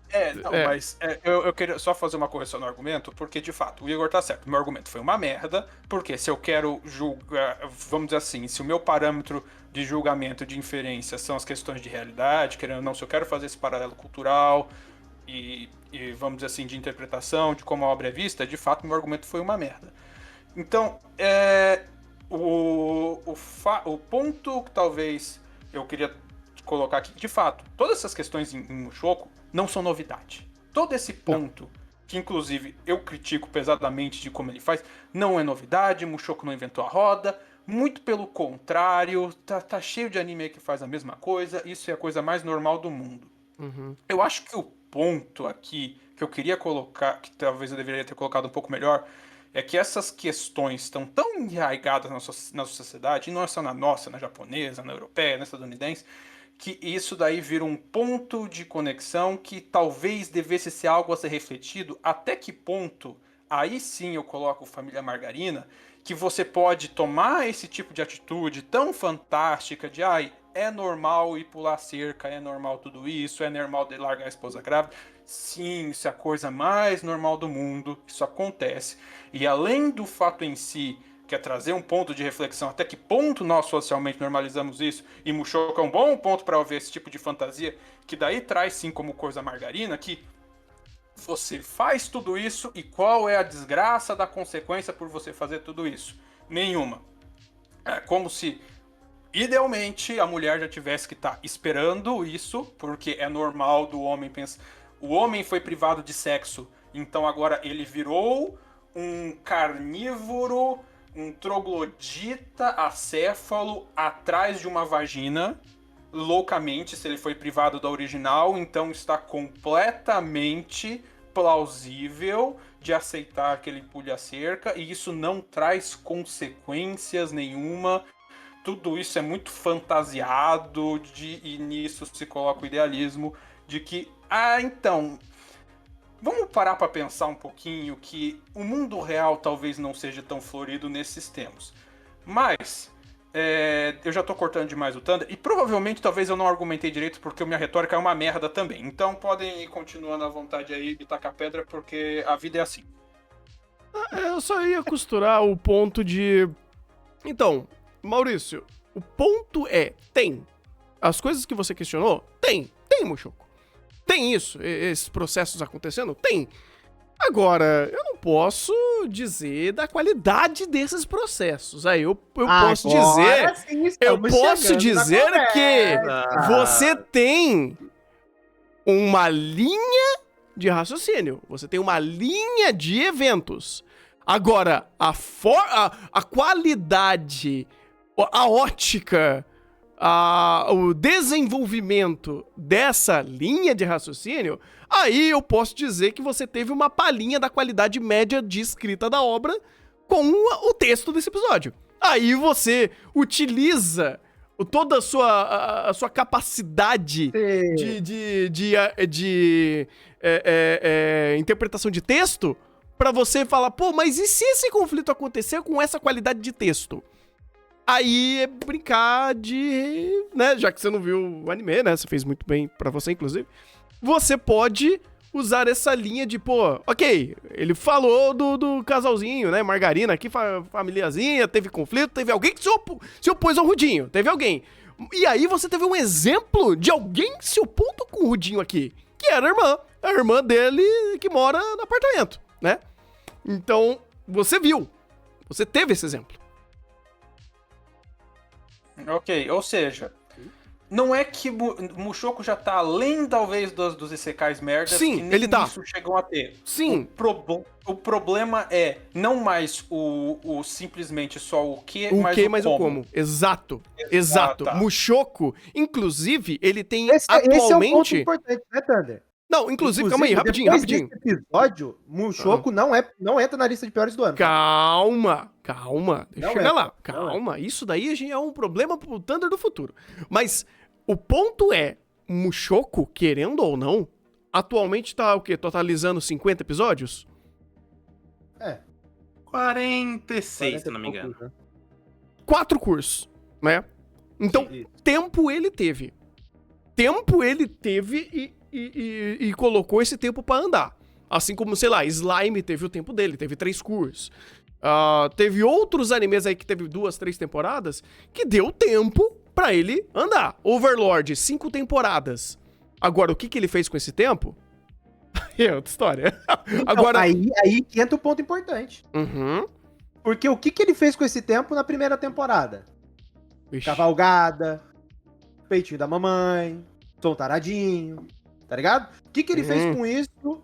Mas eu queria só fazer uma correção no argumento, porque, de fato, o Igor tá certo. Meu argumento foi uma merda, porque se eu quero julgar, vamos dizer assim, se o meu parâmetro de julgamento, de inferência, são as questões de realidade, querendo ou não, se eu quero fazer esse paralelo cultural e vamos dizer assim, de interpretação, de como a obra é vista, de fato, meu argumento foi uma merda. Então, o ponto que talvez eu queria colocar aqui, de fato, todas essas questões em Mushoku não são novidade. Todo esse ponto, que inclusive eu critico pesadamente de como ele faz, não é novidade, Mushoku não inventou a roda, muito pelo contrário, tá cheio de anime aí que faz a mesma coisa, isso é a coisa mais normal do mundo. Eu acho que o ponto aqui que eu queria colocar, que talvez eu deveria ter colocado um pouco melhor, é que essas questões estão tão enraigadas na sociedade, e não é só na nossa, na japonesa, na europeia, na estadunidense, que isso daí vira um ponto de conexão que talvez devesse ser algo a ser refletido. Até que ponto, aí sim eu coloco Família Margarina, que você pode tomar esse tipo de atitude tão fantástica de é normal ir pular cerca, é normal tudo isso, é normal de largar a esposa grávida. Sim, isso é a coisa mais normal do mundo, isso acontece. E além do fato em si, que é trazer um ponto de reflexão, até que ponto nós socialmente normalizamos isso, e Mushoku é um bom ponto para ver esse tipo de fantasia, que daí traz sim como coisa margarina, que você faz tudo isso e qual é a desgraça da consequência por você fazer tudo isso? Nenhuma. É como se, idealmente, a mulher já tivesse que estar esperando isso, porque é normal do homem pensar. O homem foi privado de sexo, então agora ele virou um carnívoro, um troglodita acéfalo atrás de uma vagina, loucamente, se ele foi privado da original, então está completamente plausível de aceitar que ele pule a cerca, e isso não traz consequências nenhuma. Tudo isso é muito fantasiado, e nisso se coloca o idealismo de que, então, vamos parar para pensar um pouquinho que o mundo real talvez não seja tão florido nesses termos. Mas, eu já tô cortando demais o Thunder, e provavelmente talvez eu não argumentei direito porque minha retórica é uma merda também. Então podem ir continuando à vontade aí e tacar pedra, porque a vida é assim. Eu só ia costurar o ponto de... Então, Maurício, o ponto tem. As coisas que você questionou, tem, Mushoku. Tem isso, esses processos acontecendo? Tem. Agora, eu não posso dizer da qualidade desses processos. Aí eu posso dizer... Sim, eu posso dizer que você tem uma linha de raciocínio. Você tem uma linha de eventos. Agora, a qualidade, a ótica, o desenvolvimento dessa linha de raciocínio, aí eu posso dizer que você teve uma palhinha da qualidade média de escrita da obra com o texto desse episódio. Aí você utiliza toda a sua capacidade de interpretação de texto pra você falar, pô, mas e se esse conflito acontecer com essa qualidade de texto? Aí é brincar de... né, já que você não viu o anime, né, você fez muito bem pra você, inclusive, você pode usar essa linha de, pô, ok, ele falou do casalzinho, né, Margarina aqui, familiazinha, teve conflito, teve alguém que se opôs ao Rudinho, teve alguém. E aí você teve um exemplo de alguém se opondo com o Rudinho aqui, que era a irmã dele que mora no apartamento, né? Então, você viu, você teve esse exemplo. Ok, ou seja, não é que Mushoku já tá além, talvez, dos isekais merdas. Sim, que nem ele tá. isso chegam a ter. Sim. O problema é não mais o simplesmente só o que, mas o como. Exato. Tá. Mushoku, inclusive, ele tem Esse é um ponto atualmente... importante, né, Thunder? Não, inclusive, calma aí, rapidinho. Desse episódio, Mushoku não entra na lista de piores do ano. Calma. Deixa eu chegar lá. Não Calma. Isso daí é um problema pro Thunder do futuro. Mas o ponto é, Mushoku, querendo ou não, atualmente tá o quê? Totalizando 50 episódios? 46, se não me engano. 4 cursos, né? Então, tempo ele teve. E colocou esse tempo pra andar. Assim como, sei lá, Slime teve o tempo dele, teve 3 cursos. Teve outros animes aí que teve 2, 3 temporadas que deu tempo pra ele andar. Overlord, 5 temporadas. Agora, o que ele fez com esse tempo? É outra história. Então, Agora... aí que entra o ponto importante. Uhum. Porque o que ele fez com esse tempo na primeira temporada? Ixi. Cavalgada, peitinho da mamãe, Tom Taradinho, tá ligado? O que ele fez com isso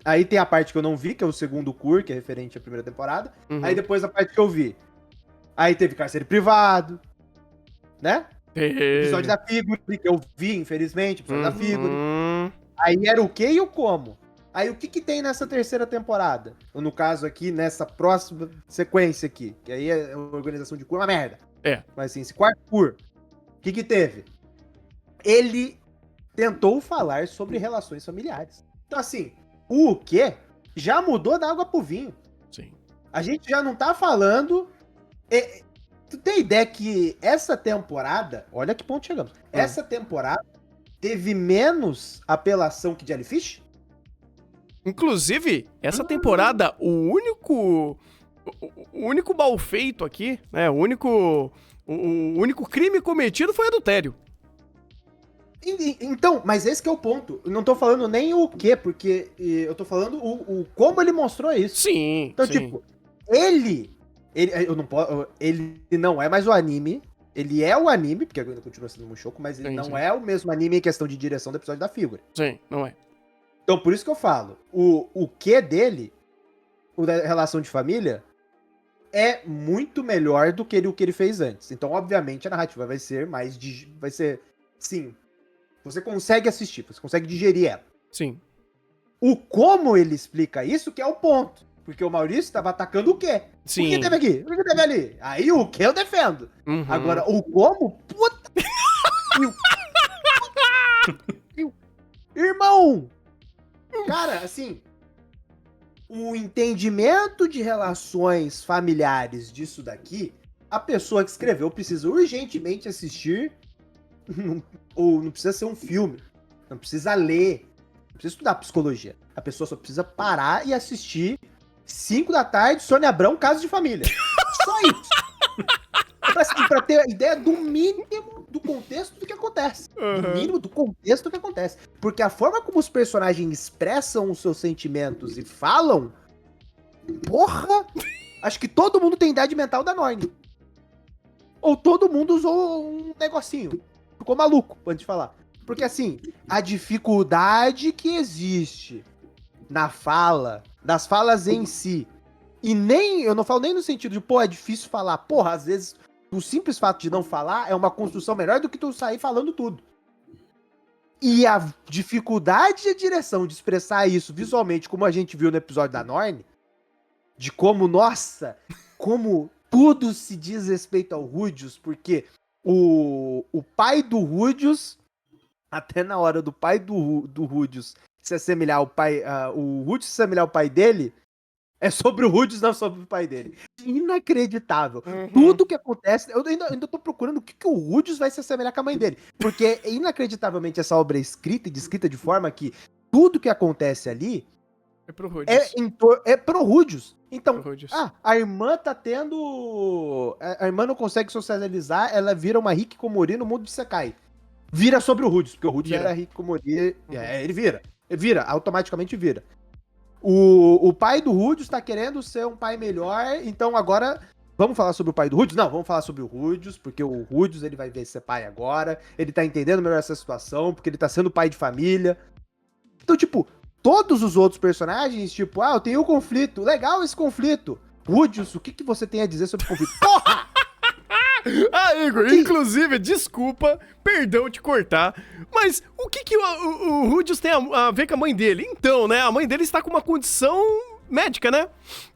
Aí tem a parte que eu não vi, que é o segundo cur, que é referente à primeira temporada. Uhum. Aí depois a parte que eu vi. Aí teve cárcere privado, né? Episódio da Figure, que eu vi, infelizmente, episódio da Figure. Aí era o que e o como. Aí o que tem nessa terceira temporada? Ou no caso aqui, nessa próxima sequência aqui, que aí a organização de cur é uma merda. Mas assim, esse quarto cur, o que teve? Ele tentou falar sobre relações familiares. Então assim, o quê? Já mudou da água pro vinho. Sim. A gente já não tá falando... Tu tem ideia que essa temporada... Olha que ponto chegamos. Essa temporada teve menos apelação que Jellyfish? Inclusive, essa temporada, o único mal feito aqui, né? O único crime cometido foi adultério. Então, mas esse que é o ponto. Eu não tô falando nem o quê, porque eu tô falando o como ele mostrou isso. Sim. Então, sim. tipo, ele não é mais o anime. Ele é o anime, porque ainda continua sendo um Mushoku, mas ele não é o mesmo anime em questão de direção do episódio da Figure. Sim, não é. Então, por isso que eu falo, o que dele, o da relação de família, é muito melhor do que o que ele fez antes. Então, obviamente, a narrativa vai ser mais... vai ser, sim, você consegue assistir, você consegue digerir ela. Sim. O como ele explica isso que é o ponto. Porque o Maurício estava atacando o quê? Sim. O que teve aqui? O que teve ali? Aí o que eu defendo. Uhum. Agora, o como... Puta... Irmão! Cara, assim... O entendimento de relações familiares disso daqui, a pessoa que escreveu precisa urgentemente assistir... Ou não precisa ser um filme. Não precisa ler. Não precisa estudar psicologia. A pessoa só precisa parar e assistir 5 da tarde, Sônia Abrão, Caso de Família. Só isso. Pra ter ideia do mínimo do contexto do que acontece. Do mínimo do contexto do que acontece. Porque a forma como os personagens expressam os seus sentimentos e falam... Porra! Acho que todo mundo tem idade mental da Norne. Ou todo mundo usou um negocinho. Ficou maluco, antes de falar. Porque assim, a dificuldade que existe na fala, das falas em si, e nem, eu não falo nem no sentido de, pô, é difícil falar. Porra, às vezes, o simples fato de não falar é uma construção melhor do que tu sair falando tudo. E a dificuldade de direção de expressar isso visualmente, como a gente viu no episódio da Norne, de como, nossa, como tudo se diz respeito ao Rudius, porque o pai do Rudius, até na hora do pai do Rudius se assemelhar ao pai, o Rudius se assemelhar ao pai dele, é sobre o Rudius, não sobre o pai dele. Inacreditável. Tudo que acontece, eu ainda tô procurando o que o Rudius vai se assemelhar com a mãe dele, porque inacreditavelmente essa obra é escrita e descrita de forma que tudo que acontece ali é pro Rudius. É pro Rudius. Então, Rudius. a irmã tá tendo... A irmã não consegue socializar, ela vira uma Hikikomori no mundo de Sekai. Vira sobre o Rudius, porque o Rudius era Hikikomori. Ele vira, automaticamente vira. O pai do Rudius tá querendo ser um pai melhor, então agora... Vamos falar sobre o pai do Rudius? Não, vamos falar sobre o Rudius, porque o Rudius ele vai ver ser pai agora, ele tá entendendo melhor essa situação, porque ele tá sendo pai de família. Então, tipo... Todos os outros personagens, tipo, eu tenho um conflito. Legal esse conflito. Rudius, o que você tem a dizer sobre o conflito? Porra! Igor, inclusive, desculpa, perdão te cortar, mas o que o Rudius tem a ver com a mãe dele? Então, né, a mãe dele está com uma condição médica, né?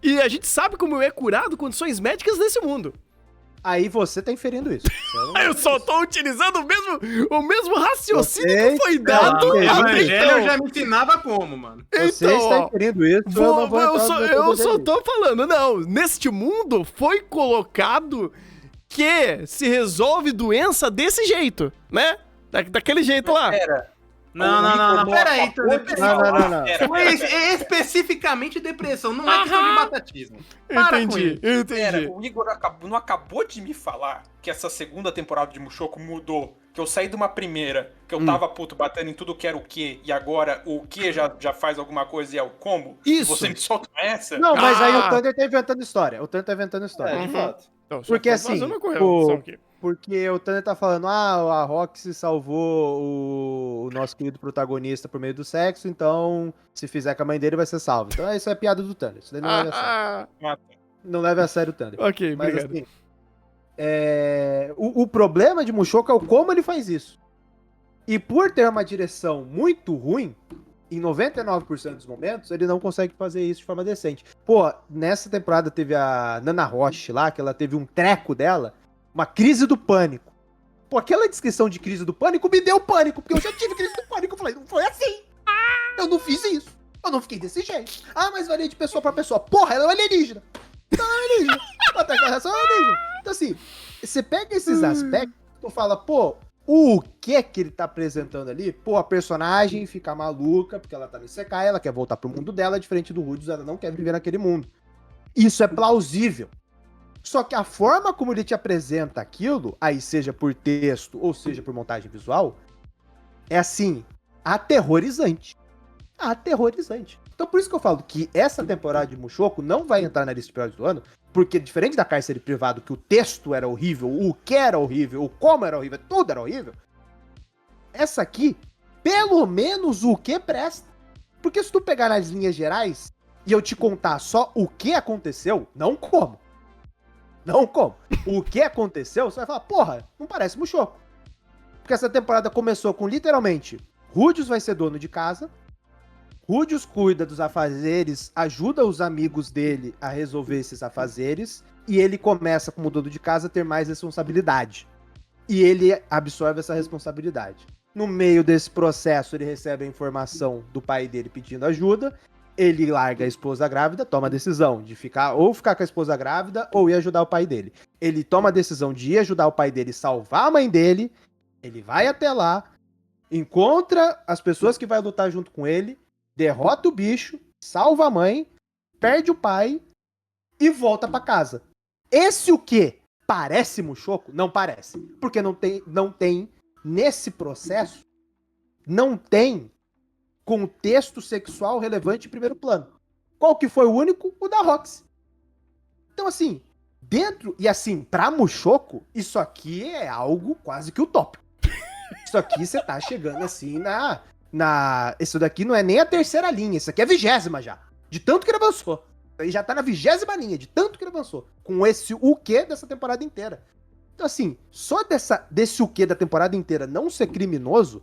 E a gente sabe como é curado condições médicas nesse mundo. Aí você tá inferindo isso. Eu só tô utilizando o mesmo raciocínio que foi dado. O até Evangelho então. já me ensinava como, mano. Você Então, está ó, inferindo isso, eu só tô falando, não, neste mundo foi colocado que se resolve doença desse jeito, né? Daquele jeito lá. Pera. Não, pera aí. Não. Foi especificamente depressão, não é questão de batatismo. Para com Entendi. Pera, o Igor não acabou de me falar que essa segunda temporada de Mushoku mudou. Que eu saí de uma primeira, que eu tava puto batendo em tudo que era o quê, e agora o quê já faz alguma coisa e é o combo? Isso. E você me solta essa? Não, mas aí o Thunder tá inventando história. De fato. Então, só Porque tô assim, fazendo uma correção aqui. porque o Thunder tá falando, a Roxy salvou o nosso querido protagonista por meio do sexo, então se fizer com a mãe dele vai ser salvo. Então isso é piada do Thunder, isso daí não leva a sério. Não leva a sério o Thunder. Ok, Mas obrigado. assim, o problema de Mushoku é o como ele faz isso. E por ter uma direção muito ruim, em 99% dos momentos, ele não consegue fazer isso de forma decente. Pô, nessa temporada teve a Nana Roche lá, que ela teve um treco dela, uma crise do pânico. Pô, aquela descrição de crise do pânico me deu pânico, porque eu já tive crise do pânico. Eu falei, não foi assim. Eu não fiz isso. Eu não fiquei desse jeito. Mas varia de pessoa pra pessoa. Porra, ela é alienígena. Então ela é alienígena. Até que a reação é alienígena. Então assim, você pega esses aspectos, tu fala, pô, o que ele tá apresentando ali? Pô, a personagem fica maluca, porque ela tá no Isekai, ela quer voltar pro mundo dela, diferente do Rudius, ela não quer viver naquele mundo. Isso é plausível. Só que a forma como ele te apresenta aquilo, aí seja por texto ou seja por montagem visual, é assim, aterrorizante. Aterrorizante. Então por isso que eu falo que essa temporada de Mushoku não vai entrar na lista de piores do ano, porque diferente da Cárcere Privado, que o texto era horrível, o que era horrível, o como era horrível, tudo era horrível, essa aqui, pelo menos o que presta. Porque se tu pegar nas linhas gerais e eu te contar só o que aconteceu, não como. Não como. O que aconteceu, você vai falar, porra, não parece Mushoku. Porque essa temporada começou com literalmente, Rudius vai ser dono de casa, Rudius cuida dos afazeres, ajuda os amigos dele a resolver esses afazeres, e ele começa, como dono de casa, a ter mais responsabilidade. E ele absorve essa responsabilidade. No meio desse processo, ele recebe a informação do pai dele pedindo ajuda, ele larga a esposa grávida, toma a decisão de ficar com a esposa grávida ou ir ajudar o pai dele. Ele toma a decisão de ir ajudar o pai dele, salvar a mãe dele, ele vai até lá, encontra as pessoas que vai lutar junto com ele, derrota o bicho, salva a mãe, perde o pai e volta pra casa. Esse o quê? Parece Mushoku? Não parece. Porque não tem nesse processo, não tem contexto sexual relevante em primeiro plano. Qual que foi o único? O da Roxy. Então assim, e assim, pra Mushoku, isso aqui é algo quase que utópico. Isso aqui você tá chegando assim isso daqui não é nem a terceira linha, isso aqui é a 20ª já. De tanto que ele avançou. Ele já tá na 20ª linha, de tanto que ele avançou. Com esse o quê dessa temporada inteira. Então assim, só desse o quê da temporada inteira não ser criminoso,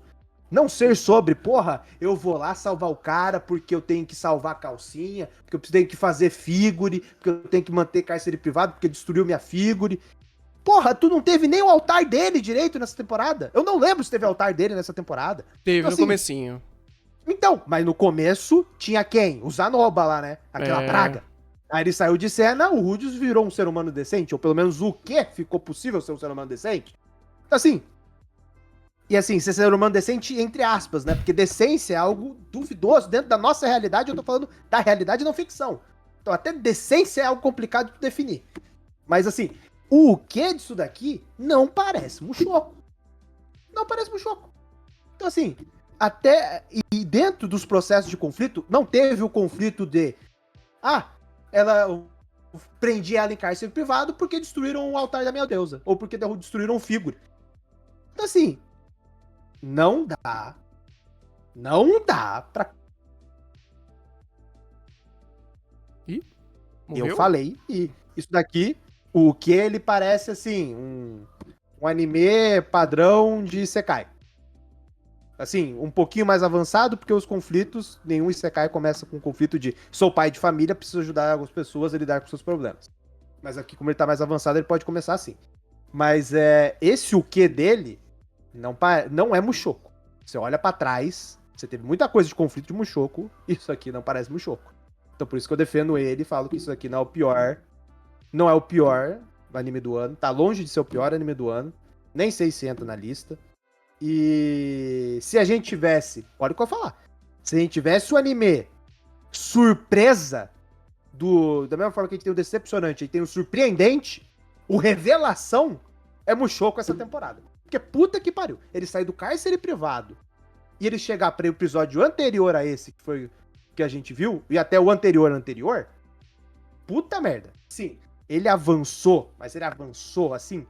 não ser sobre, porra, eu vou lá salvar o cara porque eu tenho que salvar a calcinha, porque eu tenho que fazer figure, porque eu tenho que manter cárcere privado, porque destruiu minha figure. Porra, tu não teve nem o altar dele direito nessa temporada? Eu não lembro se teve altar dele nessa temporada. Teve então, no assim, comecinho. Então, mas no começo tinha quem? O Zanoba lá, né? Aquela praga. Aí ele saiu de cena, o Rudius virou um ser humano decente, ou pelo menos o que ficou possível ser um ser humano decente. Então assim, e assim, ser ser humano decente entre aspas, né? Porque decência é algo duvidoso dentro da nossa realidade, eu tô falando da realidade e não ficção. Então até decência é algo complicado de definir. Mas assim, o que disso daqui não parece Mushoku. Não parece Mushoku. Então assim, e dentro dos processos de conflito, não teve o conflito de ela prendia ela em cárcere privado porque destruíram o altar da minha deusa, ou porque destruíram um figure. Então assim, não dá pra... Morreu? Eu falei, e isso daqui O que ele parece, assim, um anime padrão de Isekai. Assim, um pouquinho mais avançado, porque os conflitos, nenhum Isekai começa com um conflito de sou pai de família, preciso ajudar algumas pessoas a lidar com seus problemas. Mas aqui, como ele tá mais avançado, ele pode começar assim. Mas esse o que dele não é Mushoku. Você olha pra trás, você teve muita coisa de conflito de Mushoku, isso aqui não parece Mushoku. Então por isso que eu defendo ele e falo que isso aqui não é o pior. Não é o pior anime do ano. Tá longe de ser o pior anime do ano. Nem sei se entra na lista. E se a gente tivesse, olha o que eu vou falar. Se a gente tivesse o anime surpresa, da mesma forma que a gente tem o decepcionante, a gente tem o surpreendente, o revelação é Mushoku essa temporada. Porque puta que pariu. Ele sai do cárcere privado e ele chegar para o episódio anterior a esse, que foi que a gente viu, e até o anterior, puta merda. Sim, ele avançou, mas ele avançou assim,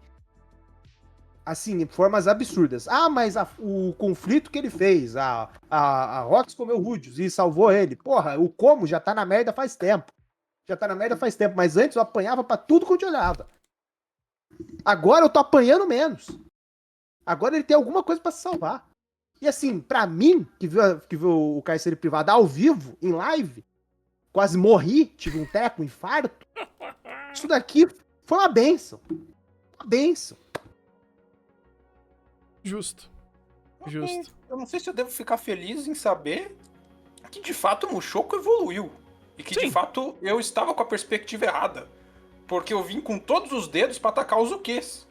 em formas absurdas. Ah, mas o conflito que ele fez, a Rox comeu Rudius e salvou ele. Porra, o como já tá na merda faz tempo. Mas antes eu apanhava pra tudo quanto eu olhava. Agora eu tô apanhando menos. Agora ele tem alguma coisa pra se salvar. E assim, pra mim, que viu o cárcere privado ao vivo, em live, quase morri, tive um teco, um infarto. Isso daqui foi uma bênção. Uma bênção. Justo. Eu não sei se eu devo ficar feliz em saber que de fato o Mushoku evoluiu. E que de fato eu estava com a perspectiva errada. Porque eu vim com todos os dedos pra atacar os Uquês.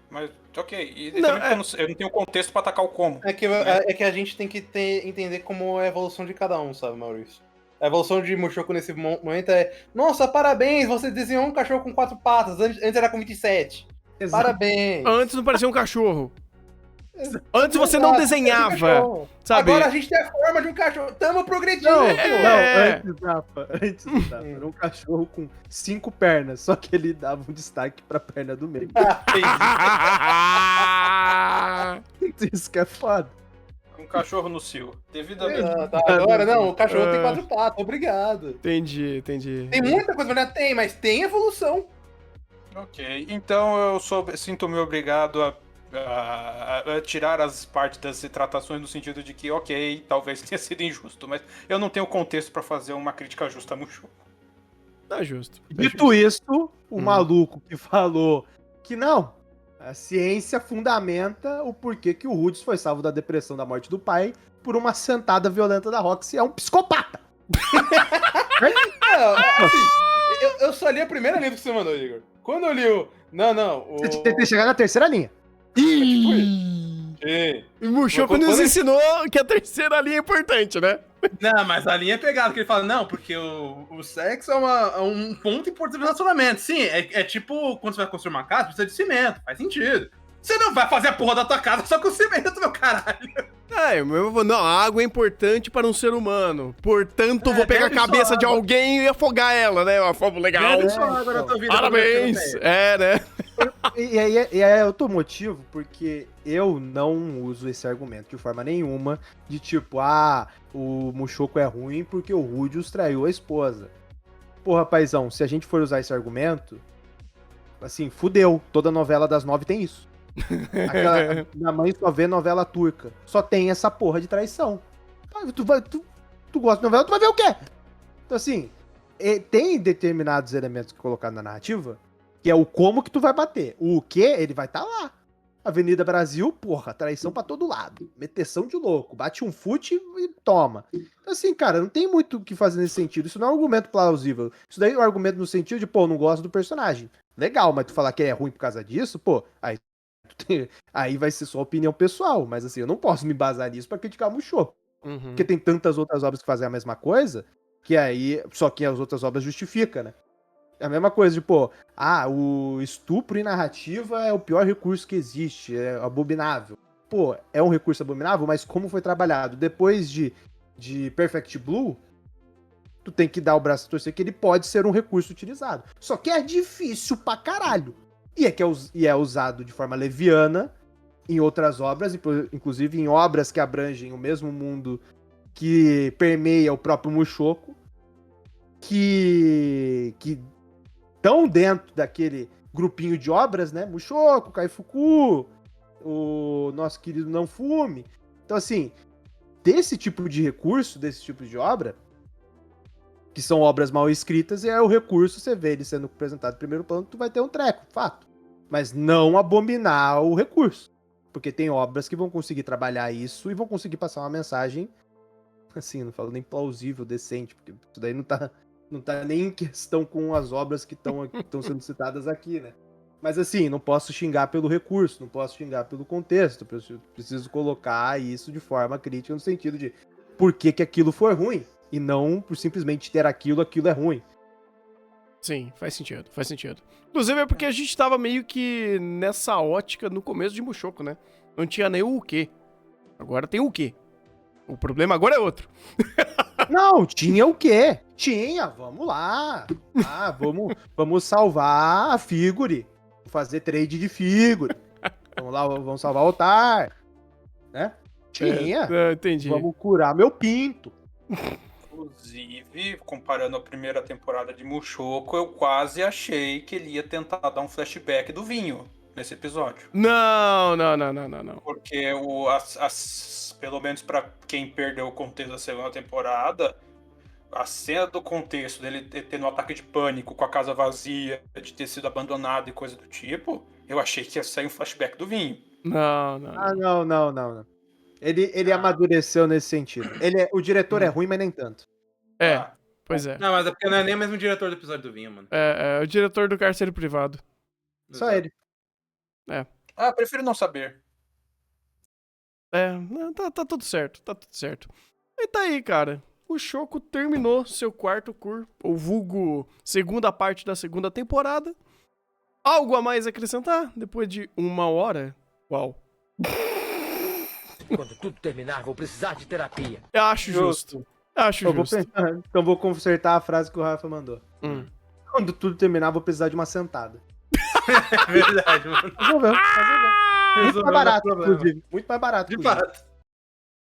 Mas, ok. E Não, também eu não tenho contexto pra atacar o como. É que a gente tem que entender como é a evolução de cada um, sabe, Maurício? A evolução de Mushoku nesse momento é: nossa, parabéns, você desenhou um cachorro com 4 patas, antes era com 27. Exato. Parabéns. Antes não parecia um cachorro. Antes você não desenhava, sabe? Agora a gente tem a forma de um cachorro. Tamo progredindo. Antes, Rafa. Era um cachorro com 5 pernas, só que ele dava um destaque pra perna do meio. Isso que é foda. Um cachorro no cio. Devidamente. Agora não, o cachorro tem 4 patas, obrigado. Entendi. Tem muita coisa, mas tem evolução. Ok, então eu sinto-me obrigado a tirar as partes das retratações no sentido de que, ok, talvez tenha sido injusto, mas eu não tenho contexto pra fazer uma crítica justa a Mushoku. Tá justo. Dito isso, o maluco que falou que não, a ciência fundamenta o porquê que o Rudius foi salvo da depressão da morte do pai por uma sentada violenta da Roxy, é um psicopata. Eu só li a primeira linha que você mandou, Igor. Quando eu li o... Você tem que chegar na terceira linha. E Mushoku nos ensinou que a terceira linha é importante, né? Não, mas a linha é pegada, que ele fala, não, porque o sexo é um ponto importante do relacionamento. Sim, é tipo, quando você vai construir uma casa, precisa de cimento, faz sentido. Você não vai fazer a porra da tua casa só com cimento, meu caralho. Não, a água é importante para um ser humano. Portanto, vou pegar a cabeça de alguém e afogar ela, né? Uma forma legal. Parabéns! Né? E aí é outro motivo, porque eu não uso esse argumento de forma nenhuma, de tipo, o Mushoku é ruim porque o Rudius traiu a esposa. Porra, paizão, se a gente for usar esse argumento, assim, fudeu. Toda novela das 9 tem isso. Minha mãe só vê novela turca. Só tem essa porra de traição. Tu gosta de novela, tu vai ver o quê? Então, assim, tem determinados elementos que colocaram na narrativa, que é o como que tu vai bater. O que, ele vai estar lá. Avenida Brasil, porra, traição pra todo lado. Meteção de louco. Bate um fute e toma. Então, assim, cara, não tem muito o que fazer nesse sentido. Isso não é um argumento plausível. Isso daí é um argumento no sentido de, não gosto do personagem. Legal, mas tu falar que é ruim por causa disso, aí vai ser sua opinião pessoal. Mas, assim, eu não posso me basar nisso pra criticar o Mushoku. Porque tem tantas outras obras que fazem a mesma coisa, que aí, só que as outras obras justificam, né? É a mesma coisa, o estupro em narrativa é o pior recurso que existe, é abominável. É um recurso abominável, mas como foi trabalhado? Depois de Perfect Blue, tu tem que dar o braço a torcer que ele pode ser um recurso utilizado. Só que é difícil pra caralho. E é usado de forma leviana em outras obras, inclusive em obras que abrangem o mesmo mundo que permeia o próprio Mushoku, que estão dentro daquele grupinho de obras, né? Mushoku, Kaifuku, o nosso querido Não Fume. Então, assim, desse tipo de recurso, desse tipo de obra, que são obras mal escritas, é o recurso, você vê ele sendo apresentado em primeiro plano, tu vai ter um treco, fato. Mas não abominar o recurso. Porque tem obras que vão conseguir trabalhar isso e vão conseguir passar uma mensagem, assim, não falo nem plausível, decente, porque isso daí não tá nem em questão com as obras que estão sendo citadas aqui, né? Mas assim, não posso xingar pelo recurso, não posso xingar pelo contexto, preciso colocar isso de forma crítica no sentido de por que aquilo foi ruim, e não por simplesmente ter aquilo é ruim. Sim, faz sentido. Inclusive é porque a gente tava meio que nessa ótica no começo de Mushoku, né? Não tinha nem o quê. Agora tem o quê. O problema agora é outro. Não, tinha o quê? Tinha, vamos lá. Ah, vamos salvar a figure. Fazer trade de figure. Vamos lá, vamos salvar o altar. Né? Tinha. Entendi. Vamos curar meu pinto. Inclusive, comparando a primeira temporada de Mushoku, eu quase achei que ele ia tentar dar um flashback do vinho nesse episódio. Não. Porque pelo menos pra quem perdeu o contexto da segunda temporada, a cena do contexto dele tendo um ataque de pânico com a casa vazia, de ter sido abandonado e coisa do tipo, eu achei que ia sair um flashback do vinho. Não. Não. Ele amadureceu nesse sentido. O diretor é ruim, mas nem tanto. Pois é. Não, mas é porque não é nem o mesmo diretor do episódio do vinho, mano. É o diretor do cárcere privado. Só ele. Prefiro não saber. Tá tudo certo. E tá aí, cara. O Shoko terminou seu quarto cur, ou vulgo segunda parte da segunda temporada. Algo a mais acrescentar? Depois de 1 hora? Uau. Quando tudo terminar, vou precisar de terapia. Eu acho justo. Então vou consertar a frase que o Rafa mandou. Quando tudo terminar, vou precisar de uma sentada. É verdade, mano. Resolveu. Muito mais barato, problema. inclusive. Muito mais barato. De fato.